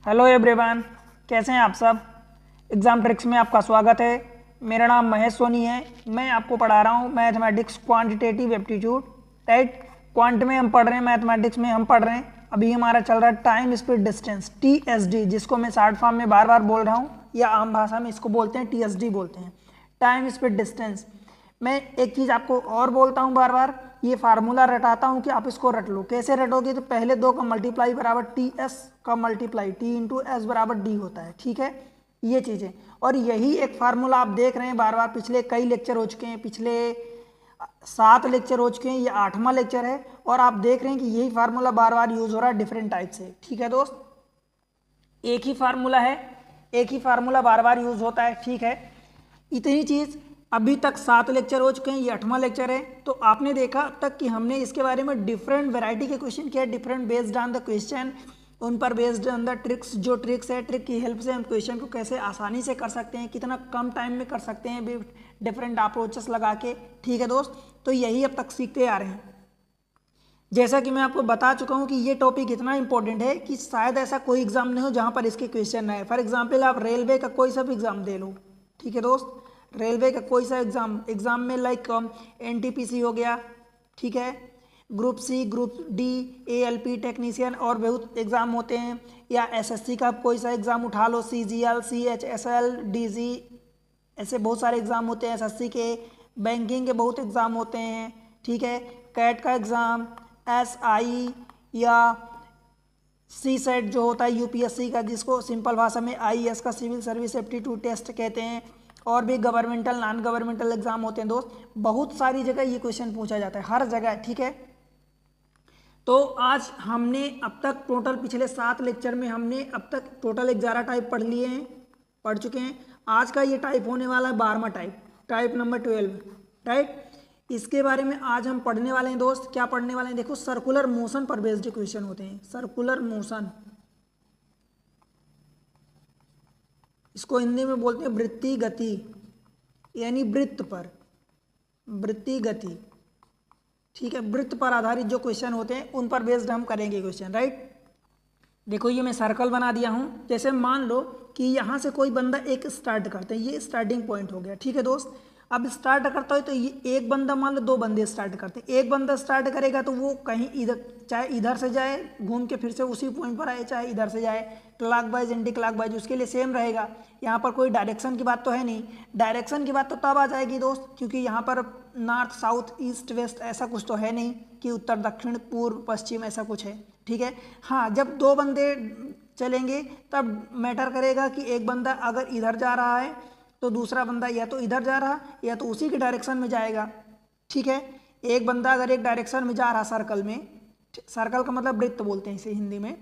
Hello everyone, कैसे हैं आप सब। एग्ज़ाम ट्रिक्स में आपका स्वागत है। मेरा नाम महेश सोनी है। मैं आपको पढ़ा रहा हूँ mathematics quantitative aptitude. Right, quant में हम पढ़ रहे हैं, मैथमेटिक्स में हम पढ़ रहे हैं। अभी हमारा चल रहा है टाइम स्पीड डिस्टेंस, TSD, जिसको मैं शॉर्ट फॉर्म में बार बार बोल रहा हूँ, या आम भाषा में इसको बोलते हैं TSD बोलते हैं, टाइम स्पीड डिस्टेंस। मैं एक चीज़ आपको और बोलता हूँ बार बार, ये फार्मूला रटाता हूँ कि आप इसको रट लो। कैसे रटोगे? तो पहले दो का मल्टीप्लाई बराबर TS का मल्टीप्लाई T इंटू एस बराबर D होता है। ठीक है, ये चीज़ें। और यही एक फार्मूला आप देख रहे हैं बार बार, पिछले कई लेक्चर हो चुके हैं, पिछले 7 लेक्चर हो चुके हैं, ये 8वां लेक्चर है। और आप देख रहे हैं कि यही फार्मूला बार बार यूज हो रहा है डिफरेंट टाइप से। ठीक है दोस्त, एक ही फार्मूला है, एक ही फार्मूला बार बार यूज होता है। ठीक है, इतनी चीज़। अभी तक 7 लेक्चर हो चुके हैं, ये 8वां लेक्चर है। तो आपने देखा अब तक कि हमने इसके बारे में डिफरेंट वैरायटी के क्वेश्चन किया, different based on the question, उन पर बेस्ड ऑन द ट्रिक्स। जो ट्रिक्स है, ट्रिक की हेल्प से हम क्वेश्चन को कैसे आसानी से कर सकते हैं, कितना कम टाइम में कर सकते हैं डिफरेंट अप्रोचेस लगा के। ठीक है दोस्त, तो यही अब तक सीखते आ रहे हैं। जैसा कि मैं आपको बता चुका हूँ कि ये टॉपिक इतना इंपॉर्टेंट है कि शायद ऐसा कोई एग्जाम नहीं हो जहाँ पर इसके क्वेश्चन ना है। फॉर एग्जाम्पल, आप रेलवे का कोई सा भी एग्जाम दे लो। ठीक है दोस्त, रेलवे का कोई सा एग्जाम में लाइक NTPC हो गया, ठीक है, group C, group D, ALP technician, और बहुत एग्ज़ाम होते हैं। या SSC का कोई सा एग्ज़ाम उठा लो, CGL, CHSL, DG, ऐसे बहुत सारे एग्ज़ाम होते हैं SSC के। बैंकिंग के बहुत एग्ज़ाम होते हैं। ठीक है, कैट का एग्ज़ाम, SI या CSET जो होता है UPSC का, जिसको सिंपल भाषा में IAS का सिविल सर्विस एप्टीट्यूड टेस्ट कहते हैं। और भी गवर्नमेंटल नॉन गवर्नमेंटल एग्जाम होते हैं दोस्त। बहुत सारी जगह ये क्वेश्चन पूछा जाता है, हर जगह। ठीक है, तो आज हमने अब तक टोटल पिछले 7 लेक्चर में हमने अब तक टोटल 11 टाइप पढ़ लिए हैं, पढ़ चुके हैं। आज का ये टाइप होने वाला है 12वां टाइप, टाइप नंबर 12। राइट, इसके बारे में आज हम पढ़ने वाले हैं दोस्त। क्या पढ़ने वाले हैं? देखो, सर्कुलर मोशन पर बेस्ड क्वेश्चन होते हैं। सर्कुलर मोशन, इसको हिंदी में बोलते हैं वृत्तीय गति, यानी वृत्त पर, वृत्तीय गति। ठीक है, वृत्त पर आधारित जो क्वेश्चन होते हैं उन पर बेस्ड हम करेंगे क्वेश्चन। राइट, देखो ये मैं सर्कल बना दिया हूँ। जैसे मान लो कि यहाँ से कोई बंदा एक स्टार्ट करते हैं, ये स्टार्टिंग पॉइंट हो गया। ठीक है दोस्त, अब स्टार्ट करता है तो ये एक बंदा, मान लो 2 बंदे स्टार्ट करते हैं। एक बंदा स्टार्ट करेगा तो वो कहीं इधर, चाहे इधर से जाए घूम के फिर से उसी पॉइंट पर आए, चाहे इधर से जाए, क्लॉकवाइज एंटी क्लॉकवाइज, उसके लिए सेम रहेगा। यहाँ पर कोई डायरेक्शन की बात तो है नहीं। डायरेक्शन की बात तो तब आ जाएगी दोस्त, क्योंकि यहाँ पर नॉर्थ साउथ ईस्ट वेस्ट ऐसा कुछ तो है नहीं कि उत्तर दक्षिण पूर्व पश्चिम ऐसा कुछ है। ठीक है, हाँ, जब 2 बंदे चलेंगे तब मैटर करेगा कि एक बंदा अगर इधर जा रहा है तो दूसरा बंदा या तो इधर जा रहा या तो उसी के डायरेक्शन में जाएगा। ठीक है, एक बंदा अगर एक डायरेक्शन में जा रहा सर्कल में, सर्कल का मतलब वृत्त बोलते हैं इसे हिंदी में,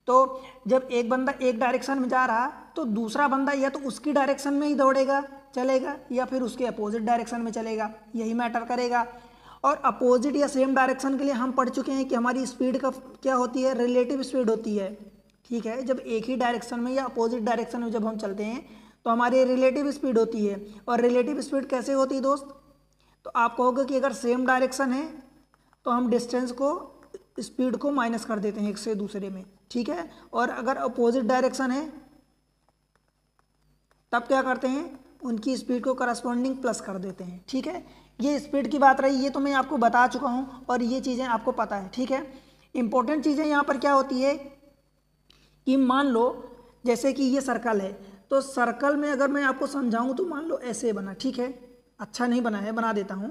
तो जब एक बंदा एक डायरेक्शन में जा रहा तो दूसरा बंदा या तो उसकी डायरेक्शन में ही दौड़ेगा, चलेगा, या फिर उसके अपोजिट डायरेक्शन में चलेगा, यही मैटर करेगा। और अपोजिट या सेम डायरेक्शन के लिए हम पढ़ चुके हैं कि हमारी स्पीड का क्या होती है, रिलेटिव स्पीड होती है। ठीक है, जब एक ही डायरेक्शन में या अपोजिट डायरेक्शन में जब हम चलते हैं तो हमारी रिलेटिव स्पीड होती है। और रिलेटिव स्पीड कैसे होती है दोस्त? तो आप कहोगे कि अगर सेम डायरेक्शन है तो हम डिस्टेंस को, स्पीड को माइनस कर देते हैं एक से दूसरे में। ठीक है, और अगर अपोजिट डायरेक्शन है तब क्या करते हैं, उनकी स्पीड को करस्पॉन्डिंग प्लस कर देते हैं। ठीक है, ये स्पीड की बात रही, ये तो मैं आपको बता चुका हूँ और ये चीज़ें आपको पता है। ठीक है, इंपॉर्टेंट चीज़ें यहाँ पर क्या होती है कि मान लो जैसे कि ये सर्कल है, तो सर्कल में अगर मैं आपको समझाऊं तो मान लो ऐसे बना। ठीक है, अच्छा नहीं बना है, बना देता हूं।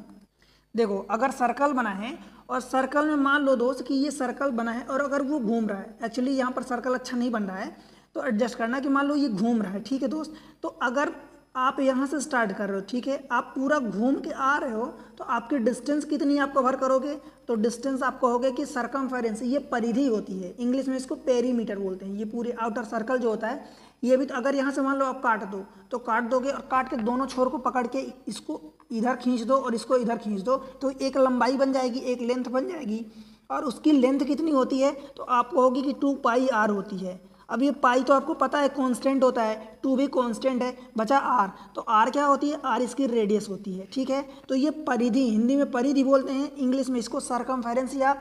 देखो, अगर सर्कल बना है और सर्कल में मान लो दोस्त कि ये सर्कल बना है और अगर वो घूम रहा है, एक्चुअली यहाँ पर सर्कल अच्छा नहीं बन रहा है तो एडजस्ट करना कि मान लो ये घूम रहा है। ठीक है दोस्त, तो अगर आप यहाँ से स्टार्ट कर रहे हो, ठीक है, आप पूरा घूम के आ रहे हो तो आपकी डिस्टेंस कितनी आप कवर करोगे? तो डिस्टेंस आप कहोगे कि सरकमफेरेंस, ये परिधि होती है, इंग्लिश में इसको पेरीमीटर बोलते हैं। ये पूरे आउटर सर्कल जो होता है, ये भी तो अगर यहाँ से मान लो आप काट दो तो काट दोगे और काट के दोनों छोर को पकड़ के इसको इधर खींच दो और इसको इधर खींच दो तो एक लंबाई बन जाएगी, एक लेंथ बन जाएगी। और उसकी लेंथ कितनी होती है? तो आप कहोगे कि 2πr होती है। अब ये पाई तो आपको पता है कांस्टेंट होता है, 2 भी कांस्टेंट है, बचा आर। तो आर क्या होती है? आर इसकी रेडियस होती है। ठीक है, तो ये परिधि, हिंदी में परिधि बोलते हैं, इंग्लिश में इसको सरकमफेरेंस या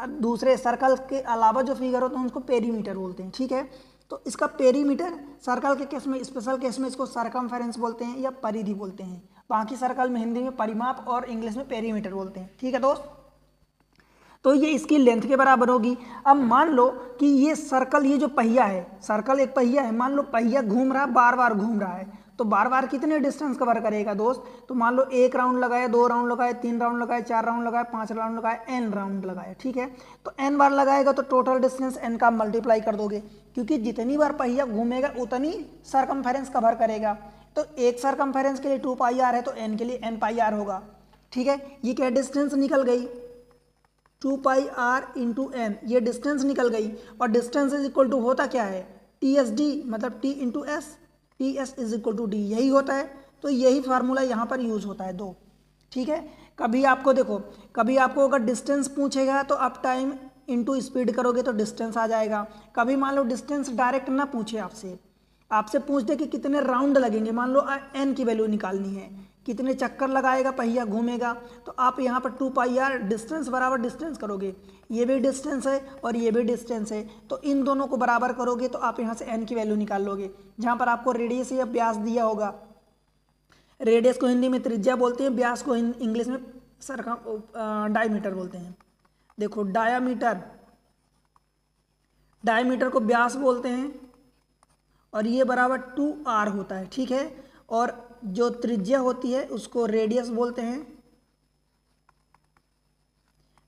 दूसरे सर्कल के अलावा जो फिगर होते हैं उसको पेरीमीटर बोलते हैं। ठीक है, तो इसका पेरीमीटर सर्कल के केस में, स्पेशल केस में इसको सरकमफेरेंस बोलते हैं या परिधि बोलते हैं। बाकी सर्कल में हिंदी में परिमाप और इंग्लिश में पेरीमीटर बोलते हैं। ठीक है दोस्त, तो ये इसकी लेंथ के बराबर होगी। अब मान लो कि ये सर्कल, ये जो पहिया है, सर्कल एक पहिया है, मान लो पहिया घूम रहा है, बार बार घूम रहा है, तो बार बार कितने डिस्टेंस कवर करेगा दोस्त? तो मान लो 1 राउंड लगाया, 2 राउंड लगाया, 3 राउंड लगाया, 4 राउंड लगाया, 5 राउंड लगाया, n राउंड लगाया। ठीक है, तो n बार लगाएगा तो टोटल डिस्टेंस n का मल्टीप्लाई कर दोगे, क्योंकि जितनी बार पहिया घूमेगा उतनी सरकमफेरेंस कवर करेगा। तो एक सरकमफेरेंस के लिए 2 पाई आर है तो n के लिए n पाई आर होगा। ठीक है, ये क्या डिस्टेंस निकल गई? 2 पाई आर इंटू एन, ये डिस्टेंस निकल गई। और डिस्टेंस इज इक्वल टू होता क्या है? टी एस डी, मतलब T into S, T S is equal to D, यही होता है। तो यही फार्मूला यहाँ पर यूज होता है 2। ठीक है, कभी आपको देखो, कभी आपको अगर डिस्टेंस पूछेगा तो आप टाइम इंटू स्पीड करोगे तो डिस्टेंस आ जाएगा। कभी मान लो डिस्टेंस डायरेक्ट ना पूछे आपसे पूछ दे कि कितने राउंड लगेंगे, मान लो एन की वैल्यू निकालनी है, कितने चक्कर लगाएगा पहिया घूमेगा, तो आप यहाँ पर 2 पाई आर डिस्टेंस बराबर डिस्टेंस करोगे, ये भी डिस्टेंस है और ये भी डिस्टेंस है, तो इन दोनों को बराबर करोगे तो आप यहाँ से एन की वैल्यू निकाल लोगे। जहाँ पर आपको रेडियस या व्यास दिया होगा, रेडियस को हिंदी में त्रिज्या बोलते हैं, व्यास को इंग्लिश में डायमीटर बोलते हैं। देखो डायमीटर को व्यास बोलते हैं और ये बराबर 2r होता है। ठीक है, और जो त्रिज्या होती है उसको रेडियस बोलते हैं,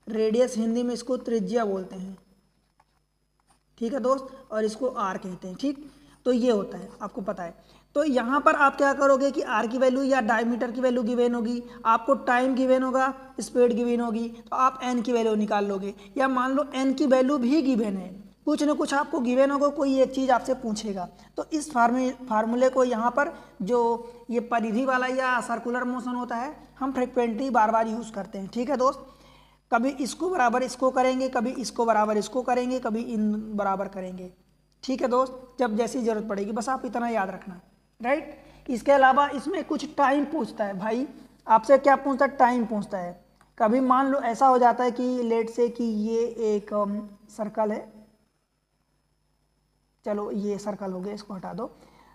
रेडियस हिंदी में इसको त्रिज्या बोलते हैं। ठीक है दोस्त, और इसको आर कहते हैं। ठीक, तो ये होता है, आपको पता है। तो यहाँ पर आप क्या करोगे कि आर की वैल्यू या डायमीटर की वैल्यू गिवन होगी, आपको टाइम गिवन होगा, स्पीड गिवन होगी, तो आप एन की वैल्यू निकाल लोगे। या मान लो एन की वैल्यू भी गिवन है, कुछ ना कुछ आपको गिवन होगा, कोई एक चीज़ आपसे पूछेगा, तो इस फार्मूले को यहाँ पर जो ये परिधि वाला या सर्कुलर मोशन होता है, हम फ्रिक्वेंटली बार बार यूज़ करते हैं। ठीक है दोस्त, कभी इसको बराबर इसको करेंगे, कभी इसको बराबर इसको करेंगे, कभी इन बराबर करेंगे। ठीक है दोस्त, जब जैसी ज़रूरत पड़ेगी, बस आप इतना याद रखना, राइट। इसके अलावा इसमें कुछ टाइम पूछता है भाई, आपसे क्या पूछता है? टाइम पूछता है। कभी मान लो ऐसा हो जाता है कि लेट से कि ये एक सर्कल है, चलो ये सर्कल हो गया, इसको हटा दो,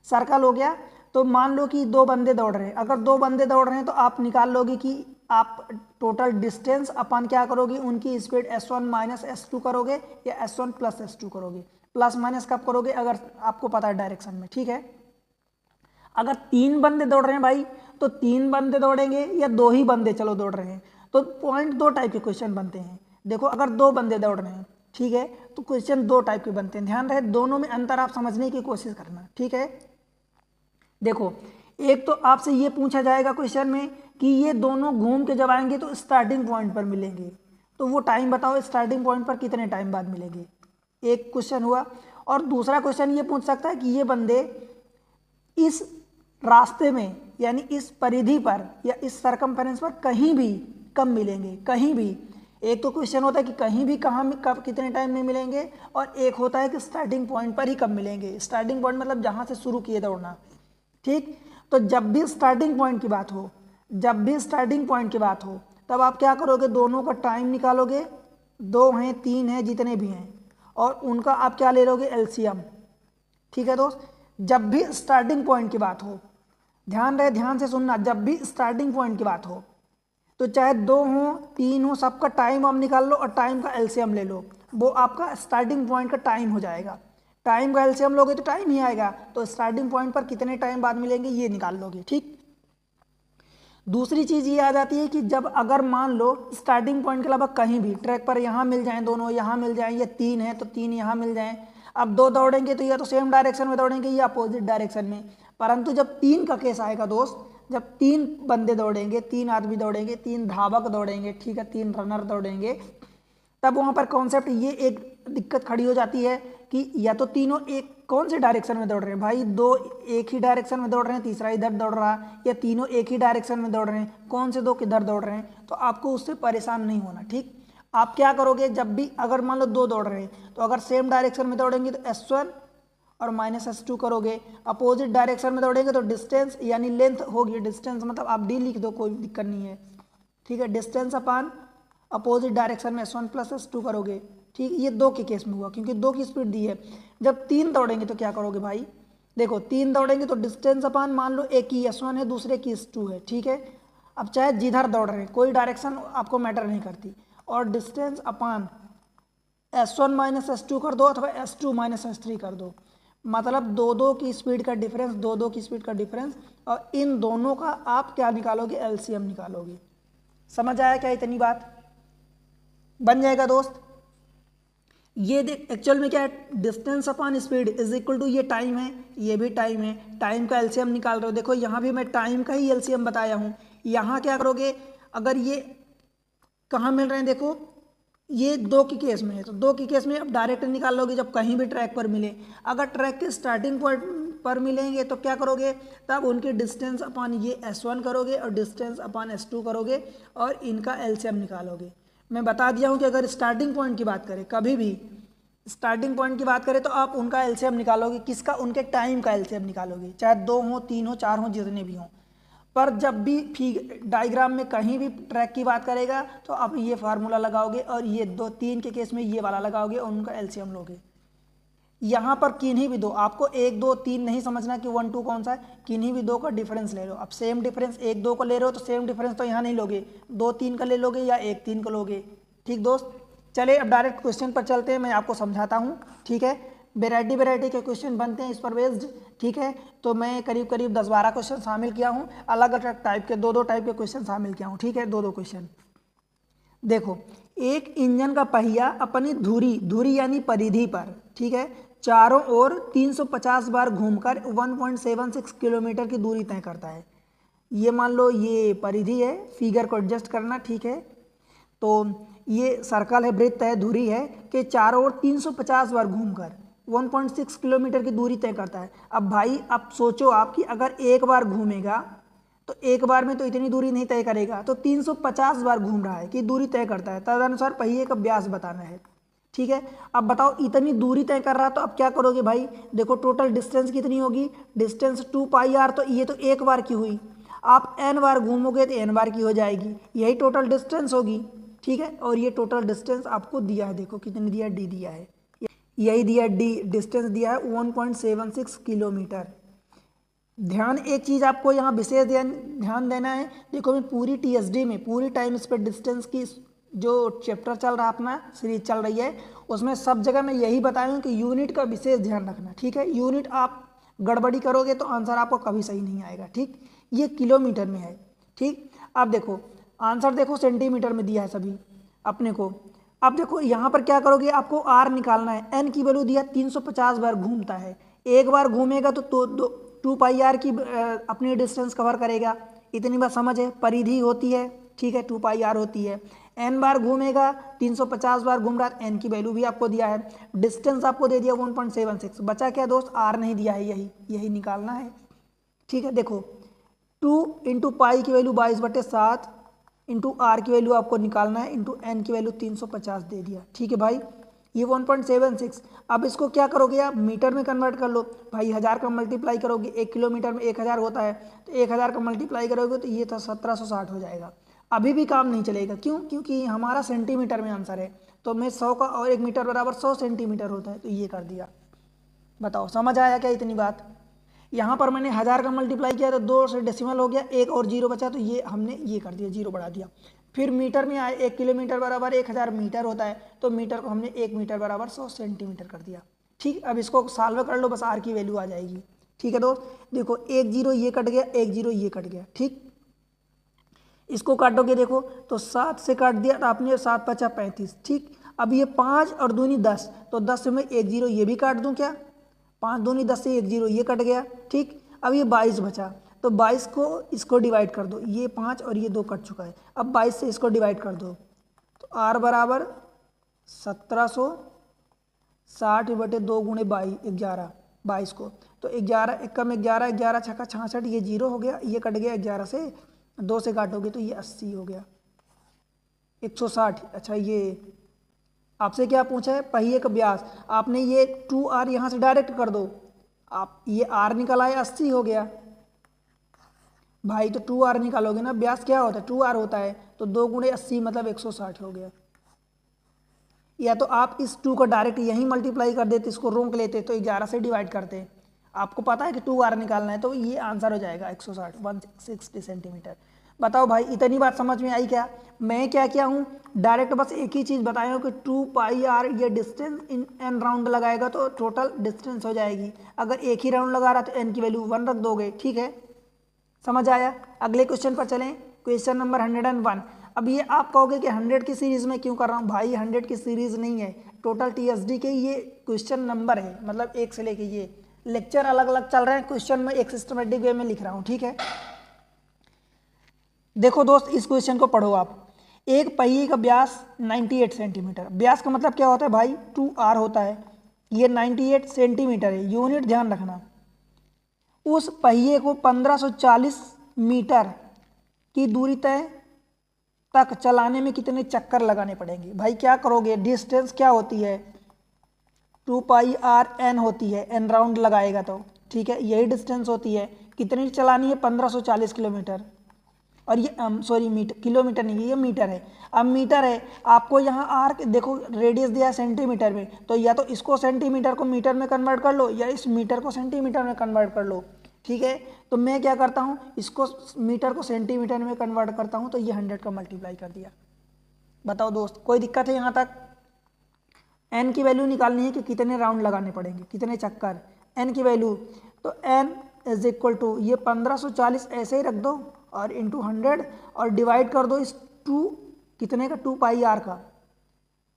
सर्कल हो गया। तो मान लो कि 2 बंदे दौड़ रहे हैं, अगर 2 बंदे दौड़ रहे हैं तो आप निकाल लोगे कि आप टोटल डिस्टेंस अपन क्या करोगे, उनकी स्पीड s1 माइनस s2 करोगे या s1 प्लस s2 करोगे। प्लस माइनस कब करोगे? अगर आपको पता है डायरेक्शन में। ठीक है, अगर 3 बंदे दौड़ रहे हैं भाई तो 3 बंदे दौड़ेंगे या 2 ही बंदे चलो दौड़ रहे हैं, तो पॉइंट 2 टाइप के क्वेश्चन बनते हैं। देखो अगर 2 बंदे दौड़ रहे हैं, ठीक है, तो क्वेश्चन 2 टाइप के बनते हैं। ध्यान रहे, दोनों में अंतर आप समझने की कोशिश करना। ठीक है, देखो एक तो आपसे ये पूछा जाएगा क्वेश्चन में कि ये दोनों घूम के जब आएंगे तो स्टार्टिंग पॉइंट पर मिलेंगे, तो वो टाइम बताओ स्टार्टिंग पॉइंट पर कितने टाइम बाद मिलेंगे, एक क्वेश्चन हुआ। और दूसरा क्वेश्चन ये पूछ सकता है कि ये बंदे इस रास्ते में यानी इस परिधि पर या इस सरकमफेरेंस पर कहीं भी कब मिलेंगे, कहीं भी। एक तो क्वेश्चन होता है कि कहीं भी कहाँ कब कितने टाइम में मिलेंगे, और एक होता है कि स्टार्टिंग पॉइंट पर ही कब मिलेंगे। स्टार्टिंग पॉइंट मतलब जहाँ से शुरू किए दौड़ना। ठीक, तो जब भी स्टार्टिंग पॉइंट की बात हो, जब भी स्टार्टिंग पॉइंट की बात हो, तब आप क्या करोगे, दोनों का टाइम निकालोगे, 2 हैं 3 हैं जितने भी हैं, और उनका आप क्या ले लोगे, एलसीएम। ठीक है दोस्त, जब भी स्टार्टिंग पॉइंट की बात हो, ध्यान रहे, ध्यान से सुनना, जब भी स्टार्टिंग पॉइंट की बात हो तो चाहे 2 हो 3 हो, सबका टाइम आप निकाल लो और टाइम का एलसीएम ले लो, वो आपका स्टार्टिंग पॉइंट का टाइम हो जाएगा। टाइम का एलसीएम लोगे तो टाइम ही आएगा, तो स्टार्टिंग पॉइंट पर कितने टाइम बाद मिलेंगे ये निकाल लोगे। ठीक, दूसरी चीज़ ये आ जाती है कि जब अगर मान लो स्टार्टिंग पॉइंट के अलावा कहीं भी ट्रैक पर यहाँ मिल जाएं, दोनों यहाँ मिल जाएं, या 3 है तो 3 यहाँ मिल जाएं, अब 2 दौड़ेंगे तो या तो सेम डायरेक्शन में दौड़ेंगे या अपोजिट डायरेक्शन में। परंतु जब 3 का केस आएगा दोस्त, जब 3 बंदे दौड़ेंगे, 3 आदमी दौड़ेंगे, 3 धावक दौड़ेंगे, ठीक है, 3 रनर दौड़ेंगे, तब वहाँ पर कॉन्सेप्ट ये एक दिक्कत खड़ी हो जाती है कि या तो तीनों एक कौन से डायरेक्शन में दौड़ रहे हैं भाई, 2 एक ही डायरेक्शन में दौड़ रहे हैं, तीसरा इधर दौड़ रहा है, या तीनों एक ही डायरेक्शन में दौड़ रहे हैं, कौन से 2 किधर दौड़ रहे हैं, तो आपको उससे परेशान नहीं होना। ठीक, आप क्या करोगे, जब भी अगर मान लो 2 दौड़ रहे हैं तो अगर सेम डायरेक्शन में दौड़ेंगे तो s1 और माइनस s2 करोगे, अपोजिट डायरेक्शन में दौड़ेंगे तो डिस्टेंस यानी लेंथ होगी, डिस्टेंस मतलब आप d लिख दो, कोई दिक्कत नहीं है। ठीक है, डिस्टेंस अपान अपोजिट डायरेक्शन में s1 प्लस s2 करोगे। ठीक, ये 2 के केस में हुआ क्योंकि 2 की स्पीड दी है। जब 3 दौड़ेंगे तो क्या करोगे भाई, देखो 3 दौड़ेंगे तो डिस्टेंस अपान मान लो एक की S1 है दूसरे की S2 है, ठीक है। अब चाहे जिधर दौड़ रहे हैं कोई डायरेक्शन आपको मैटर नहीं करती, और डिस्टेंस अपान S1 माइनस S2 कर दो अथवा S2 माइनस S3 कर दो, मतलब दो दो की स्पीड का डिफरेंस, दो दो की स्पीड का डिफरेंस, और इन दोनों का आप क्या निकालोगे, एलसीएम निकालोगे। समझ आया क्या इतनी बात, बन जाएगा दोस्त। ये देख एक्चुअल में क्या है, distance upon speed is equal to, ये टाइम है ये भी टाइम है, टाइम का एलसीएम निकाल रहे हो। देखो यहाँ भी मैं टाइम का ही एलसीएम बताया हूँ। यहाँ क्या करोगे, अगर ये कहाँ मिल रहे हैं, देखो ये 2 की केस में है तो 2 की केस में अब डायरेक्ट निकाल लोगे जब कहीं भी ट्रैक पर मिले। अगर ट्रैक के स्टार्टिंग पॉइंट पर मिलेंगे तो क्या करोगे, तब उनकी डिस्टेंस अपॉन ये S1 करोगे और डिस्टेंस अपॉन S2 करोगे और इनका एलसीएम निकालोगे। मैं बता दिया हूँ कि अगर स्टार्टिंग पॉइंट की बात करें, कभी भी स्टार्टिंग पॉइंट की बात करें तो आप उनका एलसीएम निकालोगे, किसका, उनके टाइम का एलसीएम निकालोगे, चाहे 2 हो 3 हो 4 हो जितने भी हों। पर जब भी डायग्राम में कहीं भी ट्रैक की बात करेगा तो आप ये फार्मूला लगाओगे और ये 2 3 के केस में ये वाला लगाओगे और उनका एलसीएम लोगे। यहाँ पर किन्हीं भी दो, आपको 1 2 3 नहीं समझना कि 1 2 कौन सा है, किन्हीं भी 2 का डिफरेंस ले लो। अब सेम डिफरेंस 1 2 को ले रहे हो तो सेम डिफरेंस तो यहाँ नहीं लोगे, 2 3 का ले लोगे या 1 3 को लोगे। ठीक दोस्त, चले अब डायरेक्ट क्वेश्चन पर चलते हैं, मैं आपको समझाता हूँ। ठीक है, वेराइटी के क्वेश्चन बनते हैं इस पर बेस्ड। ठीक है, तो मैं करीब करीब 10-12 क्वेश्चन शामिल किया हूँ, अलग अलग टाइप के 2-2 टाइप के क्वेश्चन शामिल किया हूँ। ठीक है, 2-2 क्वेश्चन। देखो, एक इंजन का पहिया अपनी धुरी यानी परिधि पर, ठीक है, चारों ओर 350 बार घूमकर 1.76 किलोमीटर की दूरी तय करता है। ये मान लो ये परिधि है, फिगर को एडजस्ट करना। ठीक है, तो ये सर्कल है, वृत्त है, धुरी है कि चारों ओर 350 बार घूमकर 1.6 किलोमीटर की दूरी तय करता है। अब भाई अब सोचो आप कि अगर एक बार घूमेगा तो एक बार में तो इतनी दूरी नहीं तय करेगा, तो 350 बार घूम रहा है कि दूरी तय करता है, तदनुसार पहिए का व्यास बताना है। ठीक है, अब बताओ इतनी दूरी तय कर रहा तो अब क्या करोगे भाई, देखो टोटल डिस्टेंस कितनी होगी, डिस्टेंस 2πr, तो ये तो एक बार की हुई, आप n बार घूमोगे तो n बार की हो जाएगी, यही टोटल डिस्टेंस होगी। ठीक है, और ये टोटल डिस्टेंस आपको दिया है, देखो कितनी दिया है, d दिया है, यही दिया है, d डिस्टेंस दिया है 1.76 किलोमीटर। ध्यान एक चीज़ आपको यहाँ विशेष ध्यान देना है। देखो मैं पूरी TSD में पूरी टाइम स्पेड डिस्टेंस की जो चैप्टर चल रहा है, अपना सीरीज चल रही है, उसमें सब जगह मैं यही बताया हूँ कि यूनिट का विशेष ध्यान रखना। ठीक है, यूनिट आप गड़बड़ी करोगे तो आंसर आपको कभी सही नहीं आएगा। ठीक, ये किलोमीटर में है। ठीक, अब देखो आंसर देखो सेंटीमीटर में दिया है सभी अपने को। अब देखो यहाँ पर क्या करोगे, आपको R निकालना है, N की वैल्यू दिया 350 बार घूमता है, एक बार घूमेगा तो 2πr की अपनी डिस्टेंस कवर करेगा। इतनी बात समझ है, परिधि होती है, ठीक है, 2πr होती है, n बार घूमेगा, 350 बार घूम रहा है, n की वैल्यू भी आपको दिया है, डिस्टेंस आपको दे दिया 1.76, बचा क्या दोस्त, r नहीं दिया है, यही निकालना है। ठीक है, देखो 2 इंटू पाई की वैल्यू 22/7 इंटू आर की वैल्यू आपको निकालना है, इंटू एन की वैल्यू 350 दे दिया। ठीक है भाई, ये 1.76। अब इसको क्या करोगे आप, मीटर में कन्वर्ट कर लो भाई, 1000 का मल्टीप्लाई करोगे, 1 किलोमीटर में 1000 होता है, तो 1000 का मल्टीप्लाई करोगे तो ये तो 1760 हो जाएगा। अभी भी काम नहीं चलेगा, क्यों, क्योंकि हमारा सेंटीमीटर में आंसर है, तो मैं 100 का और 1 मीटर बराबर 100 सेंटीमीटर होता है, तो ये कर दिया। बताओ समझ आया क्या इतनी बात। यहाँ पर मैंने 1000 का मल्टीप्लाई किया तो 2 से डेसिमल हो गया, एक और जीरो बचा, तो ये हमने ये कर दिया, जीरो बढ़ा दिया। फिर मीटर में आए, 1 किलोमीटर बराबर 1000 मीटर होता है, तो मीटर को हमने 1 मीटर बराबर 100 सेंटीमीटर कर दिया। ठीक, अब इसको सॉल्व कर लो, बस आर की वैल्यू आ जाएगी। ठीक है दोस्त, देखो 1 0 ये कट गया, 1 0 ये कट गया। ठीक, इसको काटोगे देखो तो 7 से काट दिया तो आपने 7 5 35। ठीक, अब ये 5 और दूनी 10, तो 10 में 1 0 ये भी काट दूं क्या, 5 दूनी 10 से 1 0 ये कट गया। ठीक, अब ये 22 बचा, तो 22 को इसको डिवाइड कर दो, ये 5 और ये 2 कट चुका है, अब 22 से इसको डिवाइड कर दो, तो r बराबर 1760/2 गुणे 11 22 को, तो 11 एकम 11 11 छक्का 66, ये 0 हो गया, ये कट गया 11 से, 2 से काटोगे तो ये 80 हो गया, 160। अच्छा, ये आपसे क्या पूछा है, पहिए का व्यास, आपने ये 2r यहाँ से डायरेक्ट कर दो, आप ये r निकल आया 80 हो गया भाई, तो 2r निकालोगे ना, व्यास क्या होता है 2r होता है, तो 2 गुणे 80 मतलब 160 हो गया। या तो आप इस 2 को डायरेक्ट यहीं मल्टीप्लाई कर देते, इसको रोक लेते तो 11 से डिवाइड करते। आपको पता है कि 2r निकालना है, तो ये आंसर हो जाएगा 160 सेंटीमीटर। बताओ भाई, इतनी बात समझ में आई क्या? मैं क्या किया हूँ, डायरेक्ट बस एक ही चीज़ बताया हूँ कि 2πr ये डिस्टेंस इन n राउंड लगाएगा तो टोटल डिस्टेंस हो जाएगी। अगर एक ही राउंड लगा रहा तो n की वैल्यू 1 रख दोगे, ठीक है, समझ आया। अगले क्वेश्चन पर चलें, क्वेश्चन नंबर 101। अब ये आप कहोगे कि 100 की सीरीज में क्यों कर रहा हूँ भाई? 100 की सीरीज नहीं है, टोटल TSD के ये क्वेश्चन नंबर है, मतलब 1 से लेके ये लेक्चर अलग अलग चल रहे हैं, क्वेश्चन में एक सिस्टमेटिक वे में लिख रहा हूँ, ठीक है। देखो दोस्त, इस क्वेश्चन को पढ़ो आप। एक पहिए का व्यास 98 सेंटीमीटर, व्यास का मतलब क्या होता है भाई? 2r होता है। ये 98 सेंटीमीटर है, यूनिट ध्यान रखना। उस पहिए को 1540 मीटर की दूरी तक चलाने में कितने चक्कर लगाने पड़ेंगे? भाई क्या करोगे, डिस्टेंस क्या होती है? 2πrn होती है, n राउंड लगाएगा तो, ठीक है, यही डिस्टेंस होती है। कितनी चलानी है? 1540 किलोमीटर। और ये सॉरी मीटर, किलोमीटर नहीं, ये मीटर है। अब मीटर है, आपको यहाँ आर देखो रेडियस दिया है सेंटीमीटर में, तो या तो इसको सेंटीमीटर को मीटर में कन्वर्ट कर लो या इस मीटर को सेंटीमीटर में कन्वर्ट कर लो, ठीक है। तो मैं क्या करता हूँ, इसको मीटर को सेंटीमीटर में कन्वर्ट करता हूँ, तो ये 100 का मल्टीप्लाई कर दिया। बताओ दोस्त, कोई दिक्कत है यहाँ तक? n की वैल्यू निकालनी है कि कितने राउंड लगाने पड़ेंगे, कितने चक्कर, n की वैल्यू। तो n इज इक्वल टू ये 1540 ऐसे ही रख दो और इंटू 100 और डिवाइड कर दो इस 2 कितने का, 2πr का।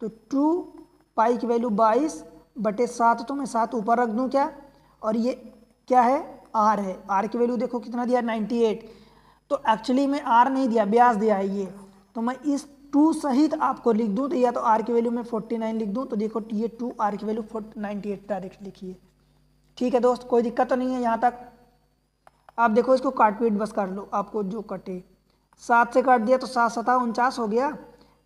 तो 2π की वैल्यू 22/7, तो मैं 7 ऊपर रख दूँ क्या, और ये क्या है, r है। r की वैल्यू देखो कितना दिया, 98। तो एक्चुअली में r नहीं दिया, व्यास दिया है ये, तो मैं इस 2 सहित आपको लिख दूँ, तो या तो r की वैल्यू मैं 49 लिख दूँ, तो देखो ये 2r की वैल्यू 98 डायरेक्ट लिखिए, ठीक है दोस्त, कोई दिक्कत तो नहीं है यहाँ तक। आप देखो इसको काट पीट बस कर लो, आपको जो कटे। 7 से काट दिया तो 7 7 49 हो गया,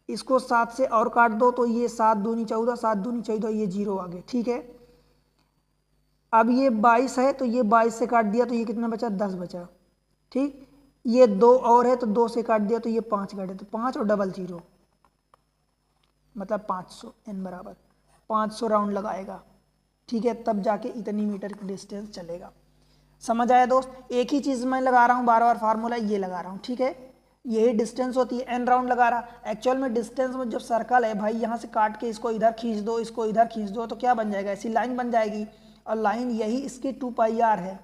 इसको 7 से और काट दो तो ये 7 दूनी 14, 7 दूनी 14, ये 0 आ गए, ठीक है। अब ये 22 है, तो ये 22 से काट दिया तो ये कितना बचा, 10 बचा, ठीक। ये 2 और है तो 2 से काट दिया तो ये 5 काटे, तो 5 और डबल 0 मतलब 500, n बराबर 500 राउंड लगाएगा, ठीक है, तब जाके इतनी मीटर की डिस्टेंस चलेगा। समझ आया दोस्त? एक ही चीज़ मैं लगा रहा हूँ, बार बार फार्मूला ये लगा रहा हूँ, ठीक है। यही डिस्टेंस होती है, n राउंड लगा रहा। एक्चुअल में डिस्टेंस में जो सर्कल है भाई, यहाँ से काट के इसको इधर खींच दो, इसको इधर खींच दो, तो क्या बन जाएगा, ऐसी लाइन बन जाएगी। और लाइन यही इसकी 2πr है,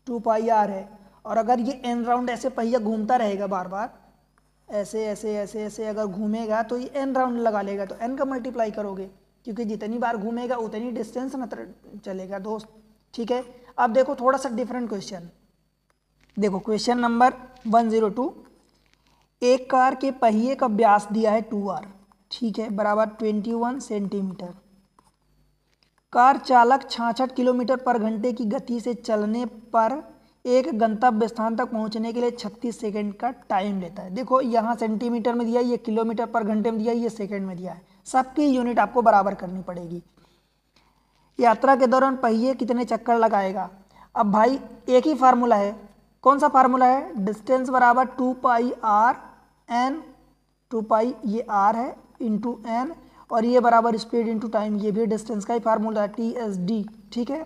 2πr है। और अगर ये n राउंड ऐसे पहिया घूमता रहेगा बार बार, ऐसे ऐसे ऐसे ऐसे अगर घूमेगा तो ये n राउंड लगा लेगा, तो n का मल्टीप्लाई करोगे, क्योंकि जितनी बार घूमेगा उतनी डिस्टेंस न चलेगा दोस्त, ठीक है। अब देखो थोड़ा सा डिफरेंट क्वेश्चन, देखो क्वेश्चन नंबर 102। एक कार के पहिए का व्यास दिया है 2r, ठीक है, बराबर 21 सेंटीमीटर। कार चालक 66 किलोमीटर पर घंटे की गति से चलने पर एक गंतव्य स्थान तक पहुंचने के लिए 36 सेकंड का टाइम लेता है। देखो यहाँ सेंटीमीटर में दिया, ये किलोमीटर पर घंटे में दिया, ये सेकंड में दिया है, सबकी यूनिट आपको बराबर करनी पड़ेगी। यात्रा के दौरान पहिए कितने चक्कर लगाएगा? अब भाई एक ही फार्मूला है, कौन सा फार्मूला है, डिस्टेंस बराबर 2πrn, 2π ये r है इंटू n, और ये बराबर स्पीड इंटू टाइम, ये भी डिस्टेंस का ही फार्मूला है, TSD, ठीक है।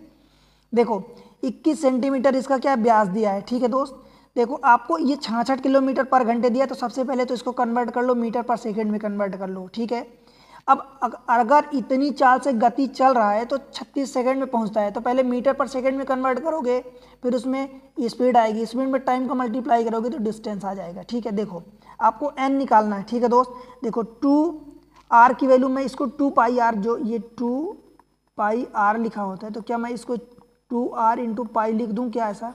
देखो 21 सेंटीमीटर इसका क्या व्यास दिया है, ठीक है दोस्त। देखो आपको ये 66 किलोमीटर पर घंटे दिया, तो सबसे पहले तो इसको कन्वर्ट कर लो, मीटर पर सेकंड में कन्वर्ट कर लो, ठीक है। अब अगर इतनी चाल से गति चल रहा है तो 36 सेकंड में पहुंचता है, तो पहले मीटर पर सेकंड में कन्वर्ट करोगे, फिर उसमें स्पीड आएगी, स्पीड में टाइम का मल्टीप्लाई करोगे तो डिस्टेंस आ जाएगा, ठीक है। देखो आपको n निकालना है, ठीक है दोस्त। देखो 2r की वैल्यू में इसको 2πr, जो ये 2πr लिखा होता है, तो क्या मैं इसको 2r इंटू पाई लिख दूँ क्या, ऐसा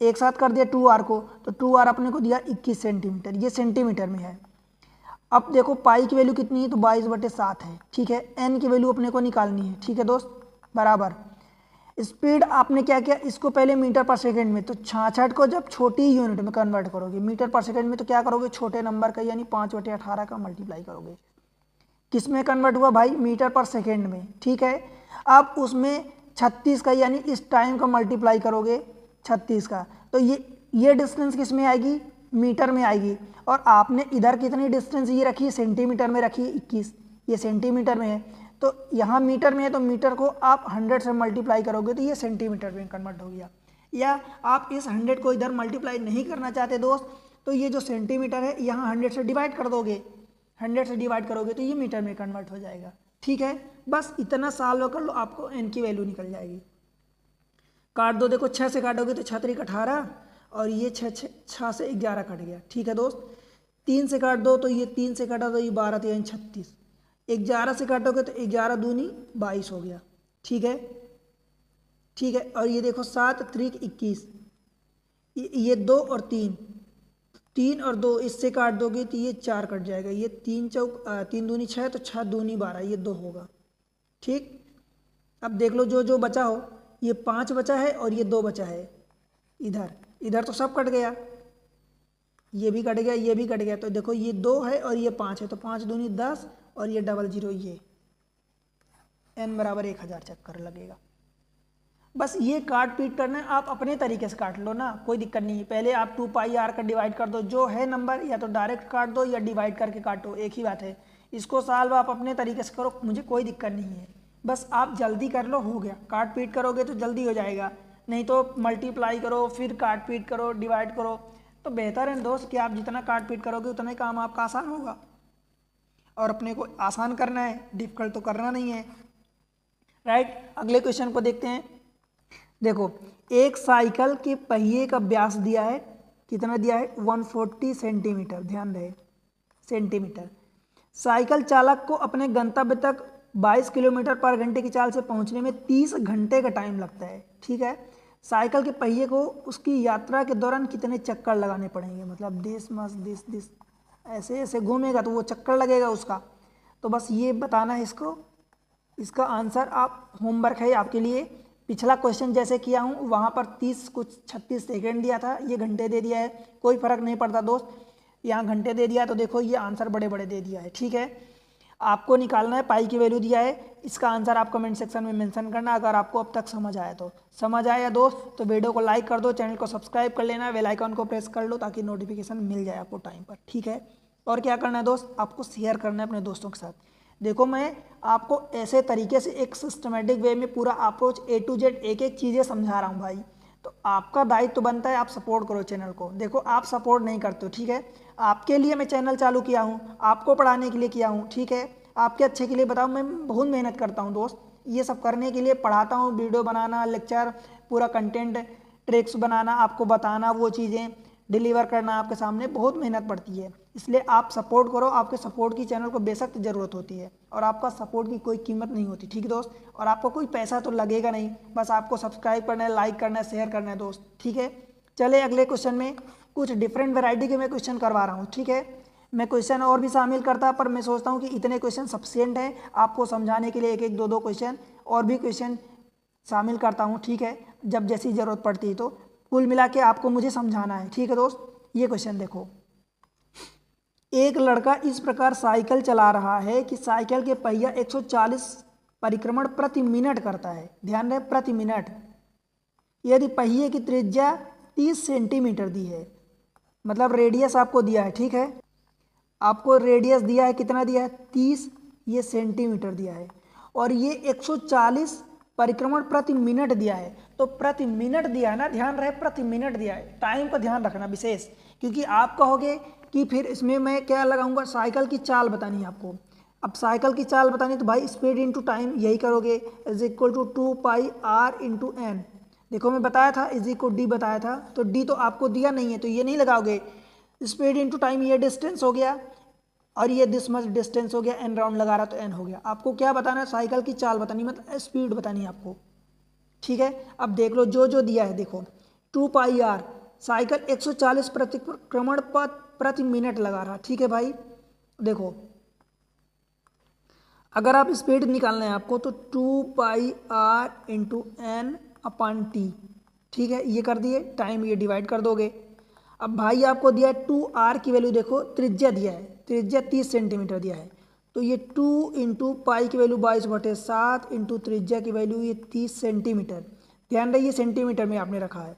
एक साथ कर दिया 2r को, तो 2r अपने को दिया 21 सेंटीमीटर, ये सेंटीमीटर में है। अब देखो पाई की वैल्यू कितनी है, तो 22/7 है, ठीक है। n की वैल्यू अपने को निकालनी है, ठीक है दोस्त, बराबर स्पीड आपने क्या किया, इसको पहले मीटर पर सेकंड में, तो 66 को जब छोटी यूनिट में कन्वर्ट करोगे मीटर पर सेकंड में, तो क्या करोगे, छोटे नंबर का यानी 5/18 का मल्टीप्लाई करोगे। किस में कन्वर्ट हुआ भाई, मीटर पर सेकेंड में, ठीक है। अब उसमें 36 का यानी इस टाइम का मल्टीप्लाई करोगे 36 का, तो ये डिस्टेंस किस में आएगी, मीटर में आएगी। और आपने इधर कितनी डिस्टेंस ये रखी है, सेंटीमीटर में रखी है 21, ये सेंटीमीटर में है, तो यहाँ मीटर में है तो मीटर को आप 100 से मल्टीप्लाई करोगे तो ये सेंटीमीटर में कन्वर्ट हो गया। या आप इस 100 को इधर मल्टीप्लाई नहीं करना चाहते दोस्त, तो ये जो सेंटीमीटर है यहाँ 100 से डिवाइड कर दोगे, 100 से डिवाइड करोगे तो ये मीटर में कन्वर्ट हो जाएगा। ठीक है, बस इतना सॉल्व कर लो, आपको n की वैल्यू निकल जाएगी। काट दो, देखो 6 से काटोगे तो 6 3 18 और ये 6 से 11 कट गया। ठीक है दोस्त, 3 से काट दो तो ये 3 से काटा तो ये 12 3 36, 11 से काटोगे तो 11 दूनी 22 हो गया। ठीक है, ठीक है, और ये देखो 7 3 21, ये 2 और 3, 3 और 2 इससे काट दोगे तो ये 4 कट जाएगा, ये 3 दूनी 6 तो 6 दूनी 12, ये 2 होगा। ठीक, अब देख लो जो जो बचा हो, ये 5 बचा है और ये 2 बचा है, इधर इधर तो सब कट गया, ये भी कट गया, ये भी कट गया, तो देखो ये 2 है और ये 5 है, तो 5 दूनी 10 और ये 00, ये n बराबर 1000 चक्कर लगेगा। बस ये काट पीट करना है, आप अपने तरीके से काट लो ना, कोई दिक्कत नहीं है। पहले आप 2 पाई r का डिवाइड कर दो, जो है नंबर या तो डायरेक्ट काट दो या डिवाइड करके काटो, एक ही बात है। इसको सॉल्व आप अपने तरीके से करो, मुझे कोई दिक्कत नहीं है, बस आप जल्दी कर लो, हो गया। काट पीट करोगे तो जल्दी हो जाएगा, नहीं तो मल्टीप्लाई करो फिर काट पीट करो डिवाइड करो, तो बेहतर है दोस्त कि आप जितना काट पीट करोगे उतना ही काम आपका आसान होगा। और अपने को आसान करना है, डिफिकल्ट तो करना नहीं है, राइट। अगले क्वेश्चन को देखते हैं। देखो, एक साइकिल के पहिए का व्यास दिया है, कितना दिया है 140 सेंटीमीटर, ध्यान रहे सेंटीमीटर। साइकिल चालक को अपने गंतव्य तक 22 किलोमीटर पर घंटे की चाल से पहुंचने में 30 घंटे का टाइम लगता है। ठीक है, साइकिल के पहिए को उसकी यात्रा के दौरान कितने चक्कर लगाने पड़ेंगे, मतलब दिस ऐसे ऐसे घूमेगा तो वो चक्कर लगेगा उसका, तो बस ये बताना है इसको। इसका आंसर आप होमवर्क है आपके लिए, पिछला क्वेश्चन जैसे किया हूँ वहाँ पर 30 कुछ 36 सेकेंड दिया था, ये घंटे दे दिया है, कोई फर्क नहीं पड़ता दोस्त, यहाँ घंटे दे दिया तो देखो ये आंसर बड़े बड़े दे दिया है। ठीक है, आपको निकालना है, पाई की वैल्यू दिया है, इसका आंसर आप कमेंट सेक्शन में मेंशन करना अगर आपको अब तक समझ आया तो। समझ आया दोस्त तो वीडियो को लाइक कर दो, चैनल को सब्सक्राइब कर लेना, बेल आइकन को प्रेस कर लो ताकि नोटिफिकेशन मिल जाए आपको टाइम पर। ठीक है, और क्या करना है दोस्त, आपको शेयर करना है अपने दोस्तों के साथ। देखो, मैं आपको ऐसे तरीके से एक सिस्टमेटिक वे में पूरा अप्रोच A to Z एक एक चीज़ें समझा रहा हूँ भाई, तो आपका दायित्व तो बनता है आप सपोर्ट करो चैनल को। देखो, आप सपोर्ट नहीं करते हो, ठीक है, आपके लिए मैं चैनल चालू किया हूँ, आपको पढ़ाने के लिए किया हूँ। ठीक है, आपके अच्छे के लिए बताओ, मैं बहुत मेहनत करता हूँ दोस्त, ये सब करने के लिए पढ़ाता हूँ, वीडियो बनाना, लेक्चर, पूरा कंटेंट ट्रिक्स बनाना, आपको बताना, वो चीज़ें डिलीवर करना आपके सामने बहुत मेहनत पड़ती है, इसलिए आप सपोर्ट करो। आपके सपोर्ट की चैनल को बेशक ज़रूरत होती है और आपका सपोर्ट की कोई कीमत नहीं होती। ठीक है दोस्त, और आपको कोई पैसा तो लगेगा नहीं, बस आपको सब्सक्राइब करना है, लाइक करना है, शेयर करना है दोस्त। ठीक है, चले अगले क्वेश्चन में, कुछ डिफरेंट वैरायटी के मैं क्वेश्चन करवा रहा हूँ। ठीक है, मैं क्वेश्चन और भी शामिल करता, पर मैं सोचता हूँ कि इतने क्वेश्चन सफिशिएंट हैं आपको समझाने के लिए, एक एक दो दो क्वेश्चन और भी क्वेश्चन शामिल करता हूँ। ठीक है, जब जैसी ज़रूरत पड़ती है, तो कुल मिला के आपको मुझे समझाना है। ठीक है दोस्त, ये क्वेश्चन देखो, एक लड़का इस प्रकार साइकिल चला रहा है कि साइकिल के पहिया 140 परिक्रमण प्रति मिनट करता है। ध्यान रहे, प्रति मिनट। यदि पहिए की त्रिज्या 30 सेंटीमीटर दी है, मतलब रेडियस आपको दिया है। ठीक है, आपको रेडियस दिया है, कितना दिया है 30, ये सेंटीमीटर दिया है, और ये 140 परिक्रमण प्रति मिनट दिया है, तो प्रति मिनट दिया है ना, ध्यान रहे प्रति मिनट दिया है, टाइम का ध्यान रखना विशेष, क्योंकि आप कहोगे कि फिर इसमें मैं क्या लगाऊंगा, साइकिल की चाल बतानी है आपको। अब साइकिल की चाल बतानी तो भाई स्पीड इंटू टाइम यही करोगे, is equal to 2 pi r into N. देखो मैं बताया था इज इक्वल डी बताया था, तो डी तो आपको दिया नहीं है तो ये नहीं लगाओगे, स्पीड इंटू टाइम ये डिस्टेंस हो गया और ये दिस मच डिस्टेंस हो गया, एन राउंड लगा रहा तो एन हो गया। आपको क्या बताना है, साइकिल की चाल बतानी, मतलब स्पीड बतानी है आपको। ठीक है, अब देख लो जो जो दिया है, देखो 2 पाई r, साइकिल 140 परिक्रमण प्रति मिनट लगा रहा। ठीक है भाई, देखो अगर आप स्पीड निकालना है आपको तो 2 pi r into N upon T. ठीक है, ये कर दिए, टाइम ये डिवाइड कर दोगे। अब भाई आपको दिया है 2r की वैल्यू, देखो त्रिज्या दिया है, त्रिज्या 30 सेंटीमीटर दिया है, तो ये 2 इंटू पाई की वैल्यू 22/7 इंटू त्रिज्या की वैल्यू ये 30 सेंटीमीटर। ध्यान रहे ये सेंटीमीटर में आपने रखा है।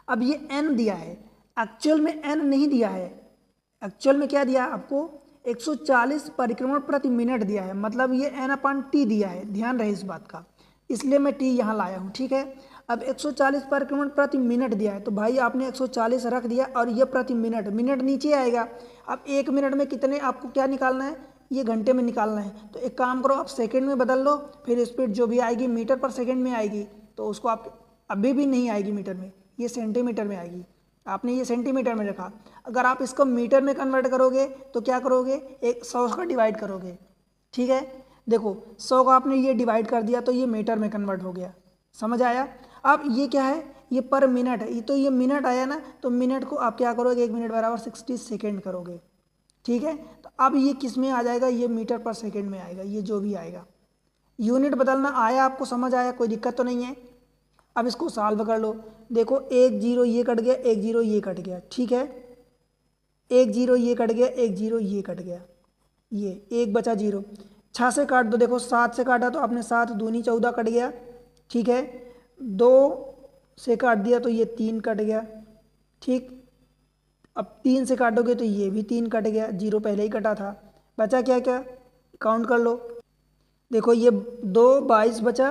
अब ये n दिया है, एक्चुअल में एन नहीं दिया है, एक्चुअल में क्या दिया है आपको 140 परिक्रमण प्रति मिनट दिया है, मतलब ये n/t दिया है, ध्यान रहे इस बात का, इसलिए मैं t यहाँ लाया हूँ। ठीक है, अब 140 परिक्रमण प्रति मिनट दिया है तो भाई आपने 140 रख दिया और ये प्रति मिनट, मिनट नीचे आएगा। अब 1 मिनट में कितने आपको क्या निकालना है, ये घंटे में निकालना है। तो एक काम करो, आप सेकंड में बदल लो, फिर स्पीड जो भी आएगी मीटर पर सेकंड में आएगी, तो उसको आप अभी भी नहीं आएगी मीटर में, ये सेंटीमीटर में आएगी। आपने ये सेंटीमीटर में रखा, अगर आप इसको मीटर में कन्वर्ट करोगे तो क्या करोगे, 100 का डिवाइड करोगे। ठीक है, देखो 100 का आपने ये डिवाइड कर दिया तो ये मीटर में कन्वर्ट हो गया, समझ आया। अब ये क्या है, ये पर मिनट है, तो ये मिनट आया ना, तो मिनट को आप क्या करोगे, 1 मिनट बराबर 60 सेकेंड करोगे। ठीक है, तो अब ये किस में आ जाएगा, ये मीटर पर सेकेंड में आएगा, ये जो भी आएगा। यूनिट बदलना आया, आपको समझ आया, कोई दिक्कत तो नहीं है। अब इसको सॉल्व कर लो, देखो 1 0 ये कट गया, 1 0 ये कट गया। ठीक है, 1 0 ये कट गया, 1 0 ये कट गया, ये 1 बचा 0। 6 से काट दो, देखो 7 से काटा तो आपने 7 दूनी 14 कट गया। ठीक है, 2 से काट दिया तो ये 3 कट गया। ठीक, अब 3 से काटोगे तो ये भी 3 कट गया, 0 पहले ही कटा था। बचा क्या क्या, काउंट कर लो, देखो ये 2 22 बचा,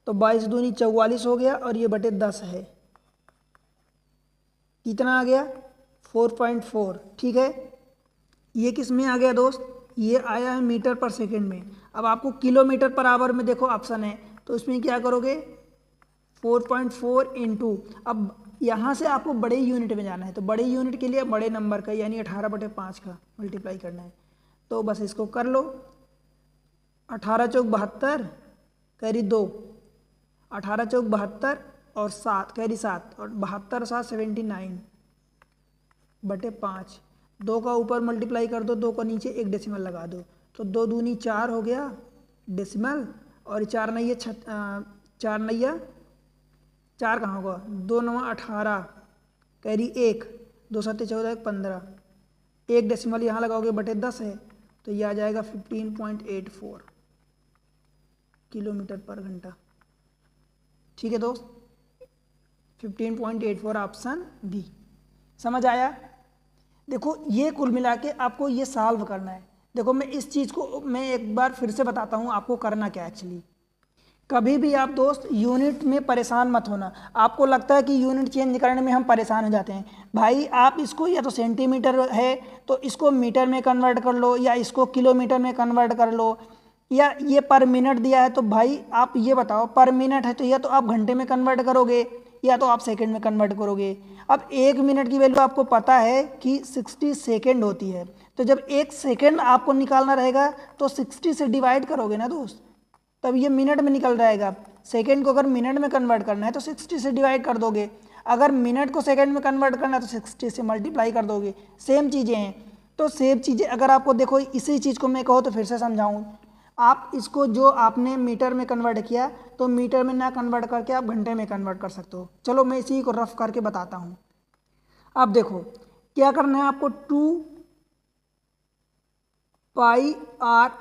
तो 22 दूनी 44 हो गया और ये बटे 10 है, कितना आ गया 4.4। ठीक है, ये किस में आ गया दोस्त, ये आया है मीटर पर सेकंड में। अब आपको किलोमीटर पर आवर में देखो ऑप्शन है, तो इसमें क्या करोगे 4.4 इंटू, अब यहाँ से आपको बड़े यूनिट में जाना है, तो बड़े यूनिट के लिए बड़े नंबर का यानी 18/5 का मल्टीप्लाई करना है। तो बस इसको कर लो, 18 चौक 72 कैरी 2, 18 चौक 72 और 7 कैरी 7 और 72 7 79/5। 2 का ऊपर मल्टीप्लाई कर दो, 2 का नीचे एक डेसिमल लगा दो, तो 2 दूनी 4 हो गया डेसिमल, और 4 नैया 4 कहाँ होगा, 2 9 18 कैरी 1, 2 7 14 15, एक डेसिमल यहाँ लगाओगे बटे 10 है, तो ये आ जाएगा 15.84 किलोमीटर पर घंटा। ठीक है दोस्त, 15.84 ऑप्शन बी, समझ आया। देखो ये कुल मिला के आपको ये सॉल्व करना है। देखो मैं इस चीज़ को मैं एक बार फिर से बताता हूँ आपको करना क्या है। एक्चुअली कभी भी आप दोस्त यूनिट में परेशान मत होना। आपको लगता है कि यूनिट चेंज करने में हम परेशान हो जाते हैं, भाई आप इसको या तो सेंटीमीटर है तो इसको मीटर में कन्वर्ट कर लो, या इसको किलोमीटर में कन्वर्ट कर लो, या ये पर मिनट दिया है तो भाई आप ये बताओ पर मिनट है तो या तो आप घंटे में कन्वर्ट करोगे या तो आप सेकंड में कन्वर्ट करोगे। अब 1 मिनट की वैल्यू आपको पता है कि 60 सेकेंड होती है, तो जब 1 सेकेंड आपको निकालना रहेगा तो 60 से डिवाइड करोगे ना दोस्त, तब ये मिनट में निकल जाएगा। सेकेंड को अगर मिनट में कन्वर्ट करना है तो 60 से डिवाइड कर दोगे, अगर मिनट को सेकेंड में कन्वर्ट करना है तो 60 से मल्टीप्लाई कर दोगे। सेम चीज़ें हैं, तो सेम चीज़ें अगर आपको देखो इसी चीज़ को मैं कहो तो फिर से समझाऊँ, आप इसको जो आपने मीटर में कन्वर्ट किया तो मीटर में ना कन्वर्ट करके आप घंटे में कन्वर्ट कर सकते हो। चलो मैं इसी को रफ करके बताता हूँ। अब देखो क्या करना है आपको, 2 पाई आर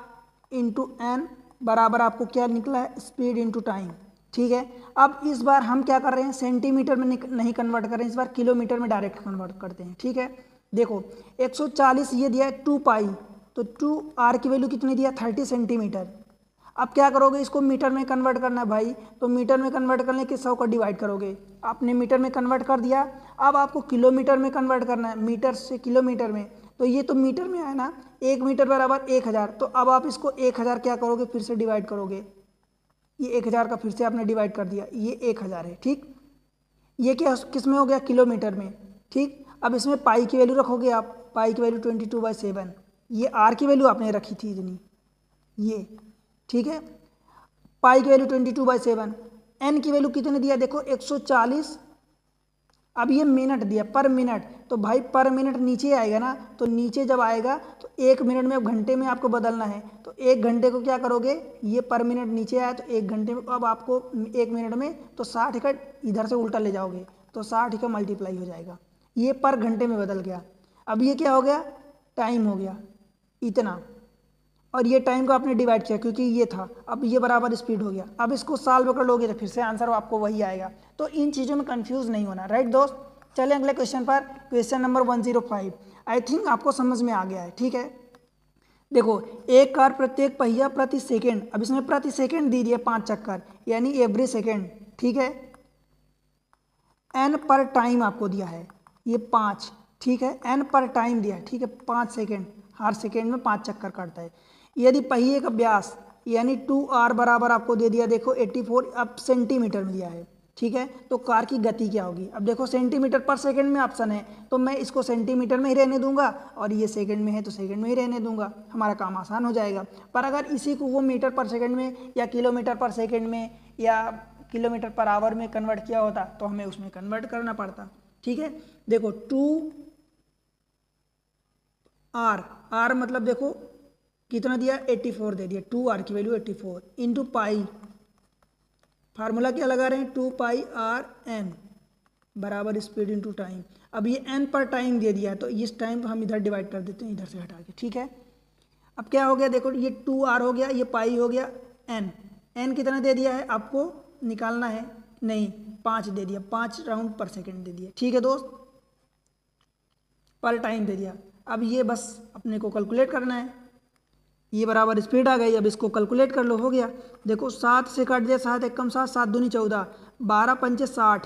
इंटू एन बराबर आपको क्या निकला है, स्पीड इंटू टाइम। ठीक है, अब इस बार हम क्या कर रहे हैं, सेंटीमीटर में नहीं कन्वर्ट कर रहे हैं, इस बार किलोमीटर में डायरेक्ट कन्वर्ट करते हैं। ठीक है, देखो 140 ये दिया है 2 पाई, तो 2 आर की वैल्यू कितनी दिया 30 सेंटीमीटर। अब क्या करोगे, इसको मीटर में कन्वर्ट करना है भाई, तो मीटर में कन्वर्ट करने के 100 का डिवाइड करोगे, आपने मीटर में कन्वर्ट कर दिया। अब आपको किलोमीटर में कन्वर्ट करना है, मीटर से किलोमीटर में, तो ये तो मीटर में आया ना, 1 मीटर बराबर 1000, तो अब आप इसको 1000 क्या करोगे फिर से डिवाइड करोगे, ये 1000 का फिर से आपने डिवाइड कर दिया, ये 1000 है। ठीक, ये क्या किस में हो गया, किलोमीटर में। ठीक, अब इसमें पाई की वैल्यू रखोगे आप, पाई की वैल्यू 22/7, ये आर की वैल्यू आपने रखी थी इतनी, ये ठीक है, पाई की वैल्यू 22/7, एन की वैल्यू कितने दिया देखो 140। अब ये मिनट दिया पर मिनट, तो भाई पर मिनट नीचे आएगा ना, तो नीचे जब आएगा तो 1 मिनट में अब घंटे में आपको बदलना है, तो 1 घंटे को क्या करोगे, ये पर मिनट नीचे आया तो 1 घंटे में, अब आपको 1 मिनट में तो 60 का इधर से उल्टा ले जाओगे तो 60 का मल्टीप्लाई हो जाएगा, ये पर घंटे में बदल गया। अब ये क्या हो गया, टाइम हो गया इतना, और ये टाइम को आपने डिवाइड किया क्योंकि ये था, अब ये बराबर स्पीड हो गया। अब इसको सॉल्व कर लोगे तो फिर से आंसर आपको वही आएगा। तो इन चीज़ों में कंफ्यूज नहीं होना, राइट दोस्त। चलिए अगले क्वेश्चन पर, क्वेश्चन नंबर 105। आई थिंक आपको समझ में आ गया है, ठीक है। देखो, एक कार प्रत्येक पहिया प्रति सेकंड, अब इसमें प्रति सेकंड दी दिया 5 चक्कर, यानी एवरी सेकंड, ठीक है। एन पर टाइम आपको दिया है ये 5, ठीक है। एन पर टाइम दिया है, ठीक है। 5 सेकंड, हर सेकंड में 5 चक्कर काटता है। यदि पहिए का व्यास यानी 2r बराबर आपको दे दिया, देखो 84, अब सेंटीमीटर में दिया है, ठीक है। तो कार की गति क्या होगी? अब देखो सेंटीमीटर पर सेकंड में ऑप्शन है, तो मैं इसको सेंटीमीटर में ही रहने दूंगा, और ये सेकंड में है तो सेकंड में ही रहने दूंगा, हमारा काम आसान हो जाएगा। पर अगर इसी को वो मीटर पर सेकंड में या किलोमीटर पर सेकंड में या किलोमीटर पर आवर में कन्वर्ट किया होता तो हमें उसमें कन्वर्ट करना पड़ता, ठीक है। देखो 2r मतलब देखो कितना दिया, 84 दे दिया, 2r की वैल्यू 84 इंटू पाई, फार्मूला क्या लगा रहे हैं, 2πr/n बराबर स्पीड इंटू टाइम। अब ये n पर टाइम दे दिया, तो इस टाइम को हम इधर डिवाइड कर देते हैं, इधर से हटा के, ठीक है। अब क्या हो गया, देखो ये 2r हो गया, ये पाई हो गया, n कितना दे दिया है आपको निकालना है, नहीं 5 दे दिया, 5 राउंड पर सेकंड दे दिया, ठीक है दोस्त, पर टाइम दे दिया। अब ये बस अपने को कैलकुलेट करना है, ये बराबर स्पीड आ गई, अब इसको कैलकुलेट कर लो, हो गया। देखो 7 से काट दिया, 7 एकम 7, 7 दूनी 14, 12 पंचे 60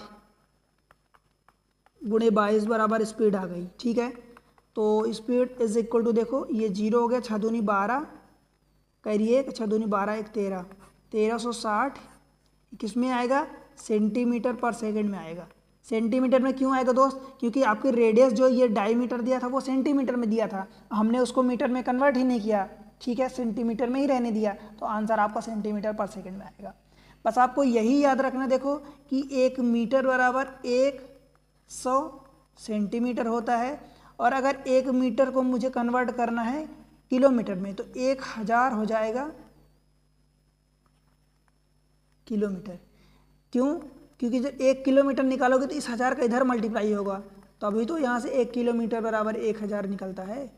गुणे 22 बराबर स्पीड आ गई, ठीक है। तो स्पीड इज इक्वल टू, देखो ये 0 हो गया, 6 दूनी 12 करिए, 6 दूनी 12 1 13, 1360 किस में आएगा, सेंटीमीटर पर सेकंड में आएगा। सेंटीमीटर में क्यों आएगा दोस्त, क्योंकि आपकी रेडियस जो ये डायमीटर दिया था वो सेंटीमीटर में दिया था, हमने उसको मीटर में कन्वर्ट ही नहीं किया, ठीक है, सेंटीमीटर में ही रहने दिया, तो आंसर आपका सेंटीमीटर पर सेकंड में आएगा। बस आपको यही याद रखना, देखो कि 1 मीटर बराबर 100 सेंटीमीटर होता है, और अगर 1 मीटर को मुझे कन्वर्ट करना है किलोमीटर में तो 1000 हो जाएगा किलोमीटर। क्यों, क्योंकि जब 1 किलोमीटर निकालोगे तो इस 1000 का इधर मल्टीप्लाई होगा, तो अभी तो यहाँ से 1 किलोमीटर बराबर 1000 निकलता है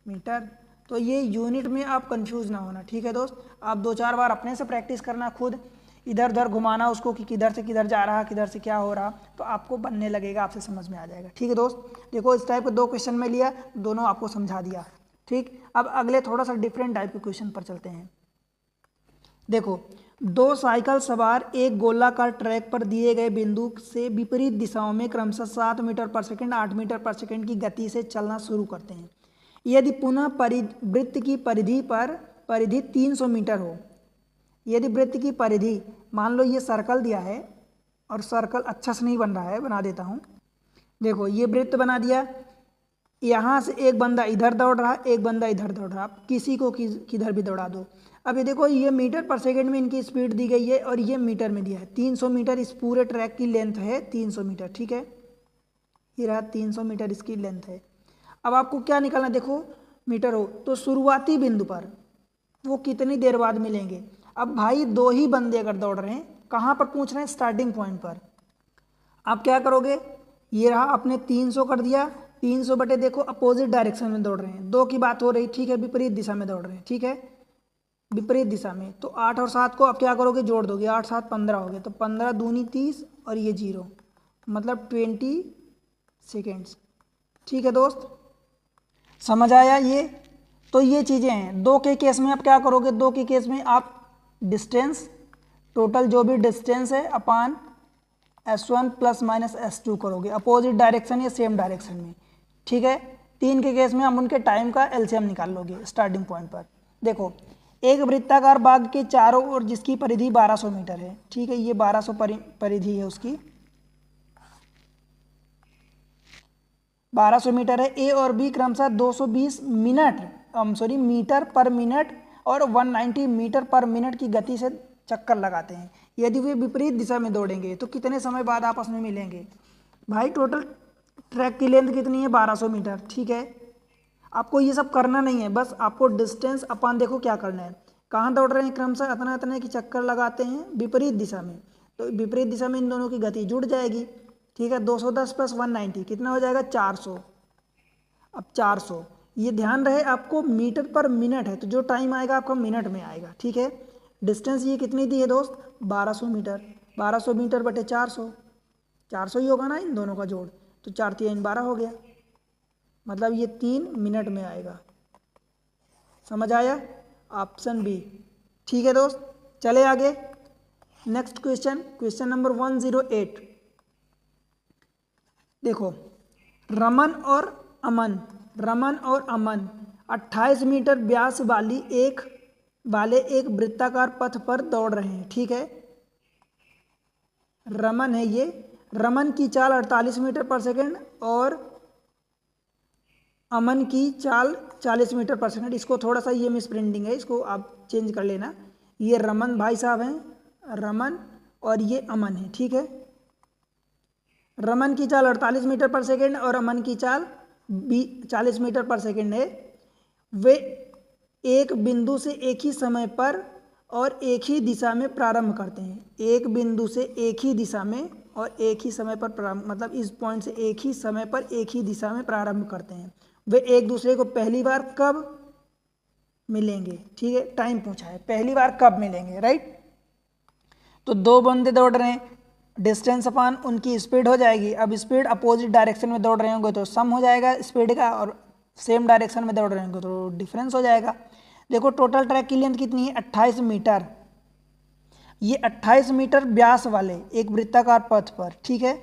मीटर। तो ये यूनिट में आप कंफ्यूज ना होना, ठीक है दोस्त। आप 2-4 बार अपने से प्रैक्टिस करना, खुद इधर उधर घुमाना उसको कि किधर से किधर जा रहा, किधर से क्या हो रहा, तो आपको बनने लगेगा, आपसे समझ में आ जाएगा, ठीक है दोस्त। देखो इस टाइप के 2 क्वेश्चन में लिया, दोनों आपको समझा दिया, ठीक। अब अगले थोड़ा सा डिफरेंट टाइप के क्वेश्चन पर चलते हैं। देखो 2 साइकिल सवार एक गोलाकार ट्रैक पर दिए गए बिंदु से विपरीत दिशाओं में क्रमशः 7 मीटर पर सेकंड 8 मीटर पर सेकंड की गति से चलना शुरू करते हैं। यदि पुनः वृत्त की परिधि 300 मीटर हो, यदि वृत्त की परिधि, मान लो ये सर्कल दिया है और सर्कल अच्छा से नहीं बन रहा है, बना देता हूँ। देखो ये वृत्त बना दिया, यहाँ से एक बंदा इधर दौड़ रहा, एक बंदा इधर दौड़ रहा, किसी को किधर भी दौड़ा दो। अब ये देखो ये मीटर पर सेकंड में इनकी स्पीड दी गई है और ये मीटर में दिया है। 300 मीटर इस पूरे ट्रैक की लेंथ है, 300 मीटर, ठीक है, ये रहा 300 मीटर इसकी लेंथ है। अब आपको क्या निकालना, देखो मीटर हो तो शुरुआती बिंदु पर वो कितनी देर बाद मिलेंगे। अब भाई 2 ही बंदे अगर दौड़ रहे हैं, कहाँ पर पूछ रहे हैं, स्टार्टिंग पॉइंट पर। आप क्या करोगे, ये रहा आपने 300 कर दिया, 300 बटे देखो अपोजिट डायरेक्शन में दौड़ रहे हैं, 2 की बात हो रही, ठीक है, विपरीत दिशा में दौड़ रहे हैं, ठीक है, विपरीत दिशा में। तो 8 और 7 को अब क्या करोगे, जोड़ दोगे, 8 7 15 हो गए, तो 15 दूनी 30 और ये 0 मतलब 20 सेकेंड्स, ठीक है दोस्त, समझ आया ये। तो ये चीज़ें हैं 2 के केस में। आप क्या करोगे, 2 के केस में आप डिस्टेंस, टोटल जो भी डिस्टेंस है अपान S1 प्लस माइनस S2 करोगे, अपोजिट डायरेक्शन या सेम डायरेक्शन में, ठीक है। 3 के केस में हम उनके टाइम का LCM निकाल लोगे स्टार्टिंग पॉइंट पर। देखो एक वृत्ताकार बाग के चारों ओर जिसकी परिधि 1200 मीटर है, ठीक है, ये 1200 परिधि है उसकी, 1200 मीटर है। ए और बी क्रमशः 220 मीटर पर मिनट और 190 मीटर पर मिनट की गति से चक्कर लगाते हैं। यदि वे विपरीत दिशा में दौड़ेंगे तो कितने समय बाद आपस में मिलेंगे। भाई टोटल ट्रैक की लेंथ कितनी है, 1200 मीटर, ठीक है। आपको ये सब करना नहीं है, बस आपको डिस्टेंस अपन देखो क्या करना है, कहाँ दौड़ रहे हैं, क्रमशः इतना इतने की चक्कर लगाते हैं विपरीत दिशा में, तो विपरीत दिशा में इन दोनों की गति जुड़ जाएगी, ठीक है। 210 प्लस 190 कितना हो जाएगा, 400। अब 400 ये ध्यान रहे आपको मीटर पर मिनट है, तो जो टाइम आएगा आपका मिनट में आएगा, ठीक है। डिस्टेंस ये कितनी दी है दोस्त, 1200 मीटर, 1200 मीटर बटे 400, 400 ही होगा ना इन दोनों का जोड़। तो 4 3 12 हो गया, मतलब ये 3 मिनट में आएगा। समझ आया? Option B. ठीक है दोस्त, चले आगे। Next question, question number 108। देखो, रमन और अमन, रमन और अमन 28 मीटर व्यास वाले एक वृत्ताकार पथ पर दौड़ रहे हैं। ठीक है, रमन है ये, रमन की चाल 48 मीटर पर सेकंड और अमन की चाल 40 मीटर पर सेकंड। इसको थोड़ा सा ये मिस प्रिंटिंग है, इसको आप चेंज कर लेना। ये रमन भाई साहब हैं, रमन, और ये अमन है। ठीक है, रमन की चाल 48 मीटर पर सेकंड और अमन की चाल 40 मीटर पर सेकंड है। वे एक बिंदु से एक ही समय पर और एक ही दिशा में प्रारंभ करते हैं। एक बिंदु से एक ही दिशा में और एक ही समय पर प्रारंभ, मतलब इस पॉइंट से एक ही समय पर एक ही दिशा में प्रारंभ करते हैं। वे एक दूसरे को पहली बार कब मिलेंगे? ठीक है, टाइम पूछा है, पहली बार कब मिलेंगे, राइट। तो दो बंदे दौड़ रहे हैं, डिस्टेंस अपान उनकी स्पीड हो जाएगी। अब स्पीड अपोजिट डायरेक्शन में दौड़ रहे होंगे तो सम हो जाएगा स्पीड का, और सेम डायरेक्शन में दौड़ रहे होंगे तो डिफरेंस हो जाएगा। देखो, टोटल ट्रैक की लेंथ कितनी है? 28 मीटर। ये 28 मीटर व्यास वाले एक वृत्ताकार पथ पर। ठीक है,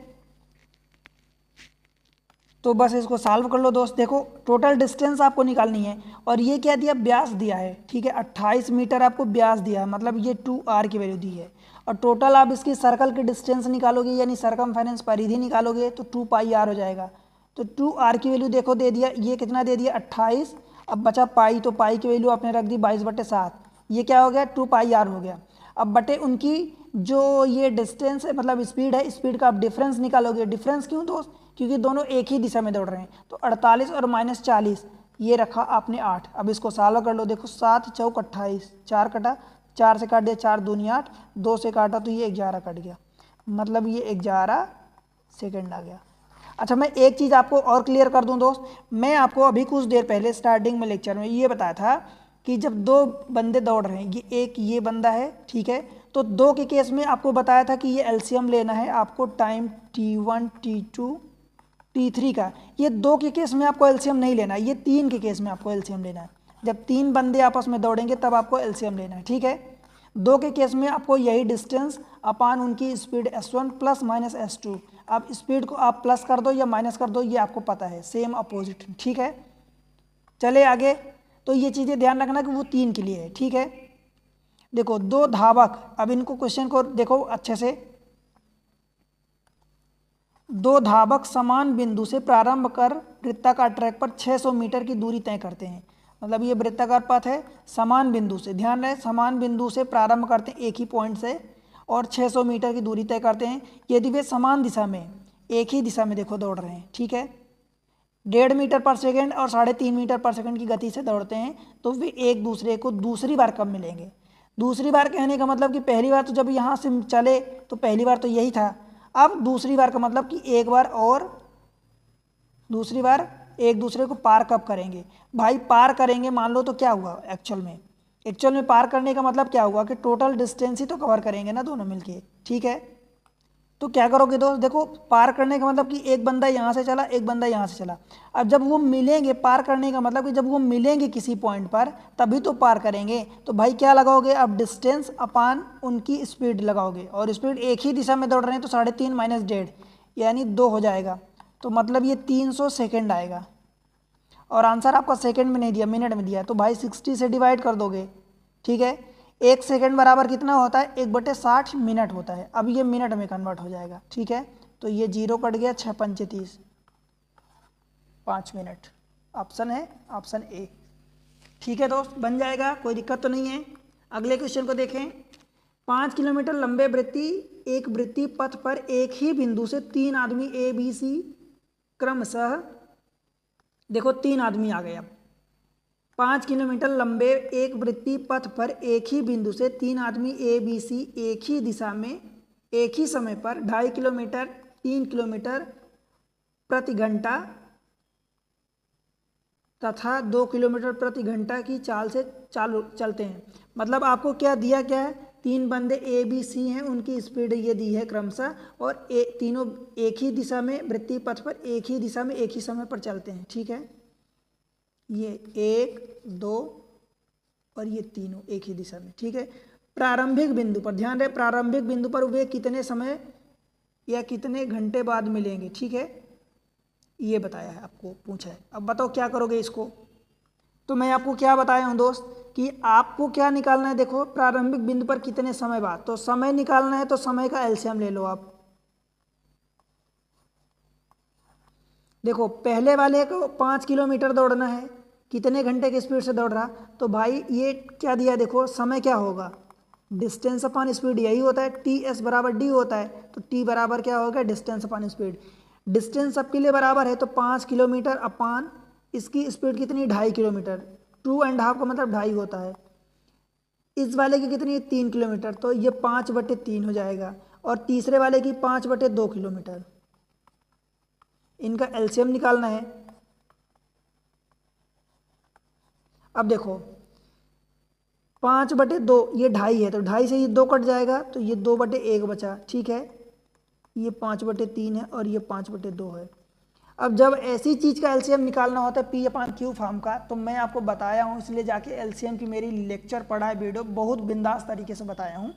तो बस इसको सॉल्व कर लो दोस्त। देखो, टोटल डिस्टेंस आपको निकालनी है, और ये क्या दिया? व्यास दिया है। ठीक है, 28 मीटर आपको व्यास दिया है, मतलब ये 2r की वैल्यू दी है। और टोटल आप इसकी सर्कल की डिस्टेंस निकालोगे, यानी सरकमफेरेंस परिधि निकालोगे, तो 2πr हो जाएगा। तो 2r की वैल्यू देखो दे दिया, ये कितना दे दिया? 28। अब बचा पाई, तो पाई की वैल्यू आपने रख दी 22/7। ये क्या हो गया? 2πr हो गया। अब बटे उनकी जो ये डिस्टेंस है, मतलब स्पीड है, स्पीड का आप डिफरेंस निकालोगे। डिफरेंस क्यों दोस्त? क्योंकि दोनों एक ही दिशा में दौड़ रहे हैं। तो 48 और -40, ये रखा आपने 8। अब इसको सॉल्व कर लो। देखो, 7 चौक 28, 4 कटा, 4 से काट दिया, 4 दूनी 8, 2 से काटा तो ये 11 कट गया, मतलब ये 11 सेकंड आ गया। अच्छा, मैं एक चीज़ आपको और क्लियर कर दूं दोस्त। मैं आपको अभी कुछ देर पहले स्टार्टिंग में लेक्चर में ये बताया था कि जब दो बंदे दौड़ रहे हैं, ये बंदा है, ठीक है, तो दो के केस में आपको बताया था कि ये एलसीएम लेना है आपको टाइम t1 t2 t3 का। ये दो के केस में आपको एलसीएम नहीं लेना है, ये 3 के केस में आपको एलसीएम लेना है। जब 3 बंदे आपस में दौड़ेंगे तब आपको एलसीएम लेना है। ठीक है, 2 के केस में आपको यही डिस्टेंस अपान उनकी speed s1 plus minus s2। अब स्पीड को आप प्लस कर दो या माइनस कर दो, ये आपको पता है, सेम अपोजिट। ठीक है, चले आगे। तो ये चीज़ें ध्यान रखना कि वो 3 के लिए है। ठीक है, देखो, 2 धावक, अब इनको क्वेश्चन को देखो अच्छे से। 2 धावक समान बिंदु से प्रारंभ कर वृत्ताकार ट्रैक पर 600 मीटर की दूरी तय करते हैं। मतलब ये वृत्ताकार पथ है, समान बिंदु से, ध्यान रहे, समान बिंदु से प्रारंभ करते हैं एक ही पॉइंट से, और 600 मीटर की दूरी तय करते हैं यदि वे समान दिशा में, एक ही दिशा में देखो दौड़ रहे हैं। ठीक है, 1.5 मीटर पर सेकंड और 3.5 मीटर पर सेकंड की गति से दौड़ते हैं, तो वे एक दूसरे को दूसरी बार कब मिलेंगे? दूसरी बार कहने का मतलब कि पहली बार तो जब यहाँ से चले तो पहली बार तो यही था। अब दूसरी बार का मतलब कि एक बार और दूसरी बार एक दूसरे को पार कब करेंगे? भाई पार करेंगे मान लो, तो क्या हुआ एक्चुअल में पार करने का मतलब क्या हुआ कि टोटल डिस्टेंस ही तो कवर करेंगे ना दोनों मिलके। ठीक है, तो क्या करोगे दोस्त? देखो, पार करने का मतलब कि एक बंदा यहाँ से चला, एक बंदा यहाँ से चला। अब जब वो मिलेंगे, पार करने का मतलब कि जब वो मिलेंगे किसी पॉइंट पर तभी तो पार करेंगे। तो भाई क्या लगाओगे? अब डिस्टेंस अपान उनकी स्पीड लगाओगे, और स्पीड एक ही दिशा में दौड़ रहे हैं तो 3.5 माइनस 1.5 यानी 2 हो जाएगा। तो मतलब ये 300 सेकेंड आएगा, और आंसर आपका सेकेंड में नहीं दिया, मिनट में दिया, तो भाई 60 से डिवाइड कर दोगे। ठीक है, 1 सेकेंड बराबर कितना होता है? 1/60 मिनट होता है। अब ये मिनट में कन्वर्ट हो जाएगा। ठीक है, तो ये 0 कट गया, 6 पंचे 30, 5 मिनट। ऑप्शन है ऑप्शन ए। ठीक है दोस्त, बन जाएगा, कोई दिक्कत तो नहीं है। अगले क्वेश्चन को देखें। 5 किलोमीटर लंबे एक वृत्तीय पथ पर एक ही बिंदु से 3 आदमी ए बी सी क्रमशः, देखो 3 आदमी आ गए। अब 5 किलोमीटर लंबे एक वृत्तीय पथ पर एक ही बिंदु से 3 आदमी ए बी सी एक ही दिशा में एक ही समय पर 2.5 किलोमीटर 3 किलोमीटर प्रति घंटा तथा 2 किलोमीटर प्रति घंटा की चाल से चलते हैं। मतलब आपको क्या दिया, क्या है? तीन बंदे ए बी सी हैं, उनकी स्पीड ये दी है क्रमशः, और तीनों एक ही दिशा में वृत्तीय पथ पर एक ही दिशा में एक ही समय पर चलते हैं। ठीक है, ये 1 2 और ये तीनों एक ही दिशा में। ठीक है, प्रारंभिक बिंदु पर ध्यान रहे, प्रारंभिक बिंदु पर वे कितने समय या कितने घंटे बाद मिलेंगे। ठीक है, ये बताया है, आपको पूछा है। अब बताओ क्या करोगे इसको। तो मैं आपको क्या बताया हूँ दोस्त कि आपको क्या निकालना है। देखो प्रारंभिक बिंदु पर कितने समय बाद, तो समय निकालना है तो समय का एलसीएम ले लो आप। देखो पहले वाले को 5 किलोमीटर दौड़ना है, कितने घंटे की स्पीड से दौड़ रहा, तो भाई ये क्या दिया, देखो समय क्या होगा, डिस्टेंस अपॉन स्पीड, यही होता है, टी एस बराबर डी होता है। तो टी बराबर क्या होगा, डिस्टेंस अपॉन स्पीड। डिस्टेंस सबके लिए बराबर है, तो 5 किलोमीटर अपॉन इसकी स्पीड कितनी, 2.5 किलोमीटर, 2.5 का मतलब 2.5 होता है। इस वाले की कितनी, 3 किलोमीटर, तो ये 5/3 हो जाएगा। और तीसरे वाले की 5/2 किलोमीटर। इनका एलसीएम निकालना है। अब देखो 5/2 ये 2.5 है, तो 2.5 से ये 2 कट जाएगा, तो ये 2/1 बचा। ठीक है, ये 5/3 है और ये 5/2 है। अब जब ऐसी चीज़ का एलसीएम निकालना होता है P/Q फॉर्म का, तो मैं आपको बताया हूँ, इसलिए जाके एलसीएम की मेरी लेक्चर पढ़ा है, वीडियो बहुत बिंदास तरीके से बताया हूँ।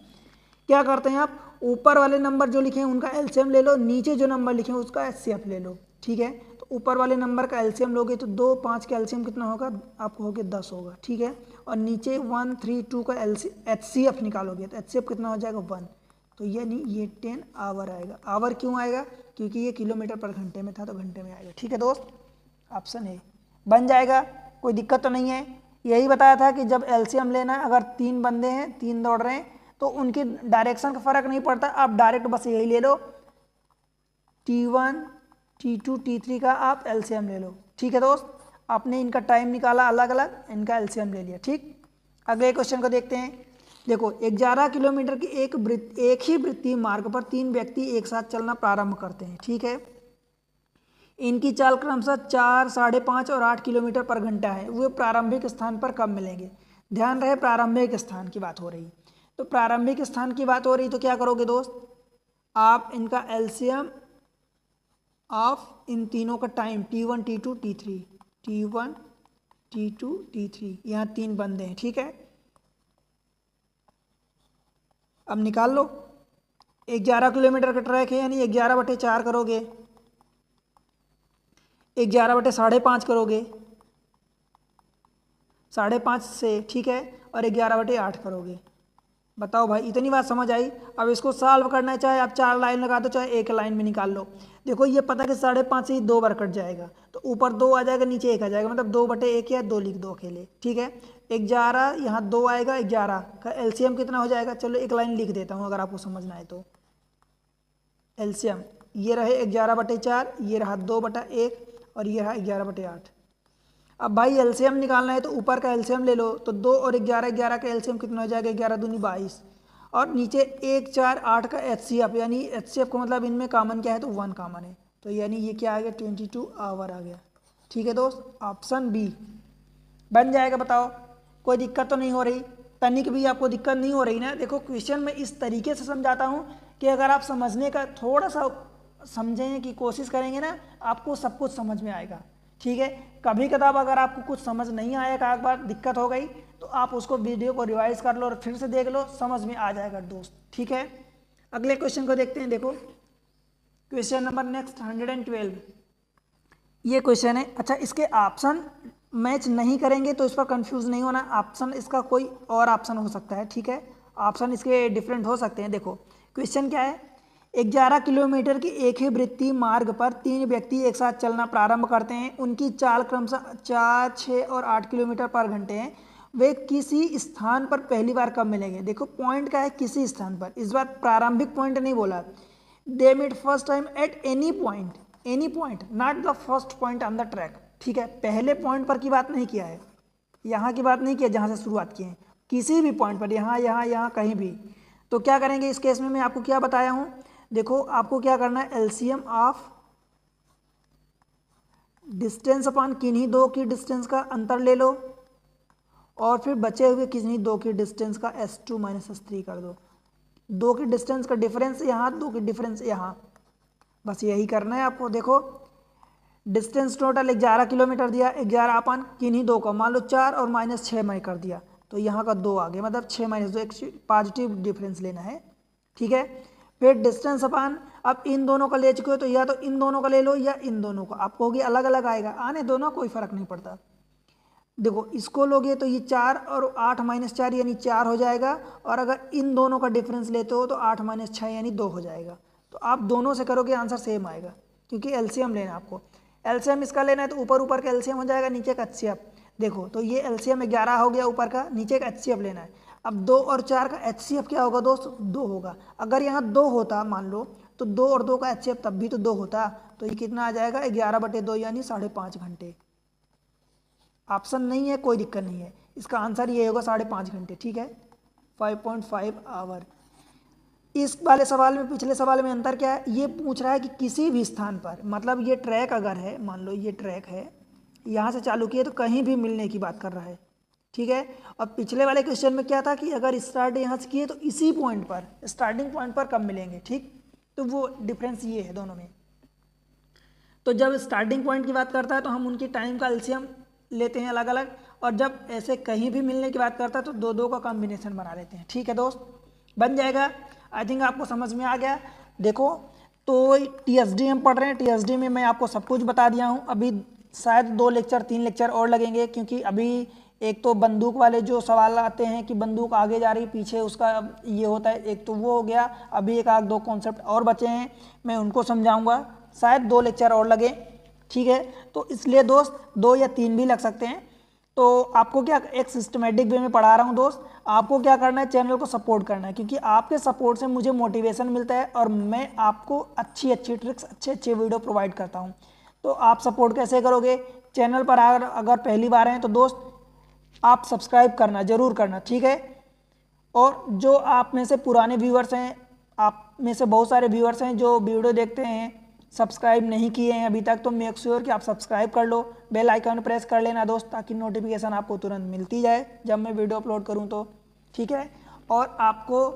क्या करते हैं आप, ऊपर वाले नंबर जो लिखे हैं उनका एलसीएम ले लो, नीचे जो नंबर लिखे हैं उसका एचसीएफ ले लो। ठीक है, तो ऊपर वाले नंबर का एलसीएम लोगे तो 2 5 का एलसीएम कितना होगा, आपको होगा 10 होगा। ठीक है, और नीचे 1 3 2 का एचसीएफ निकालोगे तो एचसीएफ कितना हो जाएगा, 1। तो यानी ये 10 आवर आएगा। आवर क्यों आएगा, क्योंकि ये किलोमीटर पर घंटे में था, तो घंटे में आएगा। ठीक है दोस्त, ऑप्शन ए बन जाएगा, कोई दिक्कत तो नहीं है। यही बताया था कि जब एलसीएम लेना है, अगर 3 बंदे हैं, 3 दौड़ रहे हैं, तो उनकी डायरेक्शन का फर्क नहीं पड़ता, आप डायरेक्ट बस यही ले लो, T1 T2 T3 का आप एलसीएम ले लो। ठीक है दोस्त, आपने इनका टाइम निकाला अलग अलग, इनका एलसीएम ले लिया। ठीक, अगले क्वेश्चन को देखते हैं। देखो 11 किलोमीटर की एक ही वृत्तीय मार्ग पर 3 व्यक्ति एक साथ चलना प्रारंभ करते हैं। ठीक है, इनकी चाल क्रमशः 4 5.5 और 8 किलोमीटर पर घंटा है। वे प्रारंभिक स्थान पर कब मिलेंगे। ध्यान रहे प्रारंभिक स्थान की बात हो रही, तो प्रारंभिक स्थान की बात हो रही, तो क्या करोगे दोस्त, आप इनका एलसीएम ऑफ इन तीनों का time T1 T2 T3, T1 T2 T3, यहाँ 3 बंदे हैं। ठीक है, अब निकाल लो। 11 किलोमीटर का ट्रैक है, यानी 11/4 करोगे, 11/5.5 करोगे, 5.5 से। ठीक है, और 11/8 करोगे। बताओ भाई, इतनी बात समझ आई। अब इसको सॉल्व करना है, चाहे आप 4 लाइन लगा दो, चाहे एक लाइन में निकाल लो। देखो ये पता कि 5.5 से ही 2 बार कट जाएगा, तो ऊपर 2 आ जाएगा, नीचे 1 आ जाएगा, मतलब 2/1 या 2 लिख दो अकेले। ठीक है, 11 यहाँ 2 आएगा, 11 का एलसीएम कितना हो जाएगा, चलो एक लाइन लिख देता हूँ अगर आपको समझना है तो। एलसीएम ये रहे 11/4, ये रहा 2/1 और ये रहा 11/8। अब भाई एलसीएम निकालना है तो ऊपर का एलसीएम ले लो, तो 2 और 11 का एलसीएम कितना हो जाएगा, 11 दूनी 22, और नीचे 1 4 8 का एचसीएफ, यानी एचसीएफ का मतलब इनमें कॉमन क्या है, तो 1 कॉमन है, तो यानी ये क्या आ गया, 22 आवर आ गया। ठीक है दोस्त, ऑप्शन बी बन जाएगा। बताओ कोई दिक्कत तो नहीं हो रही, तनिक भी आपको दिक्कत नहीं हो रही ना। देखो क्वेश्चन में इस तरीके से समझाता हूँ कि अगर आप समझने का थोड़ा सा समझने की कोशिश करेंगे ना, आपको सब कुछ समझ में आएगा। ठीक है, कभी कदार अगर आपको कुछ समझ नहीं आया, एक बार दिक्कत हो गई, तो आप उसको वीडियो को रिवाइज कर लो और फिर से देख लो, समझ में आ जाएगा दोस्त। ठीक है, अगले क्वेश्चन को देखते हैं। देखो क्वेश्चन नंबर नेक्स्ट 112, ये क्वेश्चन है। अच्छा, इसके ऑप्शन मैच नहीं करेंगे तो इस पर कंफ्यूज नहीं होना, ऑप्शन इसका कोई और ऑप्शन हो सकता है। ठीक है, ऑप्शन इसके डिफरेंट हो सकते हैं। देखो क्वेश्चन क्या है, 11 किलोमीटर की एक ही वृत्तीय मार्ग पर 3 व्यक्ति एक साथ चलना प्रारंभ करते हैं। उनकी चाल क्रमशः 4 6 और 8 किलोमीटर पर घंटे हैं। वे किसी स्थान पर पहली बार कब मिलेंगे। देखो पॉइंट क्या है, किसी स्थान पर, इस बार प्रारंभिक पॉइंट नहीं बोला। They meet first time at any point, not the first point on the track. ठीक है, पहले पॉइंट पर की बात नहीं किया है, यहाँ की बात नहीं किया जहाँ से शुरुआत की है, किसी भी पॉइंट पर, यहाँ कहीं भी। तो क्या करेंगे इस केस में, मैं आपको क्या बताया हूँ। देखो आपको क्या करना है, एलसीएम ऑफ डिस्टेंस अपॉन किन्हीं 2 की डिस्टेंस का अंतर ले लो, और फिर बचे हुए किसी दो की डिस्टेंस का S2 माइनस S3 कर दो। दो की डिस्टेंस का डिफरेंस यहाँ, दो की डिफरेंस यहाँ, बस यही करना है आपको। देखो डिस्टेंस टोटल 11 किलोमीटर दिया, 11 अपन किन्हीं दो का मान लो 4 और -6 मैं कर दिया, तो यहाँ का 2 आ गया, मतलब 6 - 2 एक पॉजिटिव डिफरेंस लेना है, ठीक है। फिर डिस्टेंस अपन अब इन दोनों का ले चुके हो तो या तो इन दोनों का ले लो या इन दोनों का, आपको होगी अलग अलग आएगा, आने दोनों कोई फर्क नहीं पड़ता। देखो इसको लोगे तो ये 4 और 8 -4 यानी 4 हो जाएगा, और अगर इन दोनों का डिफरेंस लेते हो तो 8 - 6 यानी 2 हो जाएगा। तो आप दोनों से करोगे आंसर सेम आएगा, क्योंकि एलसीएम लेना है आपको। एलसीएम इसका लेना है तो ऊपर ऊपर का एलसीएम हो जाएगा, नीचे का एचसीएफ। देखो तो ये एलसीएम 11 हो गया ऊपर का, नीचे का एचसीएफ लेना है। अब 2 और 4 का एचसीएफ क्या होगा दोस्त, 2 होगा। अगर यहाँ 2 होता मान लो तो 2 और 2 का एचसीएफ तब भी तो 2 होता, तो ये कितना आ जाएगा 11/2 यानी 5.5 घंटे। ऑप्शन नहीं है कोई दिक्कत नहीं है, इसका आंसर ये होगा 5.5 घंटे, ठीक है, 5.5 आवर। इस वाले सवाल में पिछले सवाल में अंतर क्या है, ये पूछ रहा है कि किसी भी स्थान पर, मतलब ये ट्रैक अगर है, मान लो ये ट्रैक है, यहाँ से चालू किए तो कहीं भी मिलने की बात कर रहा है, ठीक है। और पिछले वाले क्वेश्चन में क्या था कि अगर स्टार्ट यहाँ से किए तो इसी पॉइंट पर, स्टार्टिंग पॉइंट पर कब मिलेंगे, ठीक। तो वो डिफरेंस ये है दोनों में। तो जब स्टार्टिंग पॉइंट की बात करता है तो हम उनकी टाइम का एलसीएम लेते हैं अलग अलग, और जब ऐसे कहीं भी मिलने की बात करता है तो दो दो का कॉम्बिनेशन बना लेते हैं, ठीक है दोस्त, बन जाएगा। आई थिंक आपको समझ में आ गया। देखो तो टीएसडी हम पढ़ रहे हैं, टीएसडी में मैं आपको सब कुछ बता दिया हूँ। अभी शायद 2 लेक्चर 3 लेक्चर और लगेंगे, क्योंकि अभी एक तो बंदूक वाले जो सवाल आते हैं कि बंदूक आगे जा रही पीछे उसका ये होता है, एक तो वो हो गया। अभी एक आध 2 कॉन्सेप्ट और बचे हैं, मैं उनको समझाऊंगा, शायद 2 लेक्चर और लगे, ठीक है। तो इसलिए दोस्त 2 या 3 भी लग सकते हैं। तो आपको क्या, एक सिस्टमेटिक वे में पढ़ा रहा हूँ दोस्त, आपको क्या करना है, चैनल को सपोर्ट करना है, क्योंकि आपके सपोर्ट से मुझे मोटिवेशन मिलता है और मैं आपको अच्छी अच्छी ट्रिक्स, अच्छे अच्छे वीडियो प्रोवाइड करता हूँ। तो आप सपोर्ट कैसे करोगे, चैनल पर अगर पहली बार हैं तो दोस्त आप सब्सक्राइब करना, जरूर करना, ठीक है। और जो आप में से पुराने व्यूअर्स हैं, आप में से बहुत सारे व्यूअर्स हैं जो वीडियो देखते हैं सब्सक्राइब नहीं किए हैं अभी तक, तो मेक श्योर कि आप सब्सक्राइब कर लो, बेल आइकन प्रेस कर लेना दोस्त, ताकि नोटिफिकेशन आपको तुरंत मिलती जाए जब मैं वीडियो अपलोड करूं तो, ठीक है। और आपको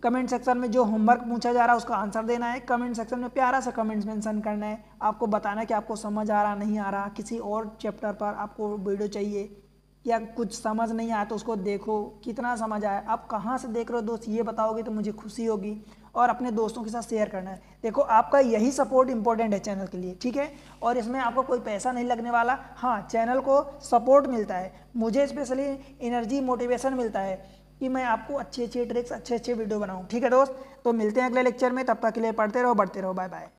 कमेंट सेक्शन में जो होमवर्क पूछा जा रहा है उसका आंसर देना है, कमेंट सेक्शन में प्यारा सा कमेंट्स मेंशन करना है, आपको बताना है कि आपको समझ आ रहा नहीं आ रहा, किसी और चैप्टर पर आपको वीडियो चाहिए या कुछ समझ नहीं आया तो उसको देखो, कितना समझ आया, आप कहाँ से देख रहे हो दोस्त, ये बताओगे तो मुझे खुशी होगी। और अपने दोस्तों के साथ शेयर करना है। देखो आपका यही सपोर्ट इंपॉर्टेंट है चैनल के लिए, ठीक है। और इसमें आपको कोई पैसा नहीं लगने वाला, हाँ चैनल को सपोर्ट मिलता है, मुझे स्पेशली एनर्जी मोटिवेशन मिलता है कि मैं आपको अच्छे अच्छे ट्रिक्स, अच्छे अच्छे वीडियो बनाऊँ, ठीक है दोस्त। तो मिलते हैं अगले लेक्चर में, तब तक के लिए पढ़ते रहो, बढ़ते रहो, बाय बाय।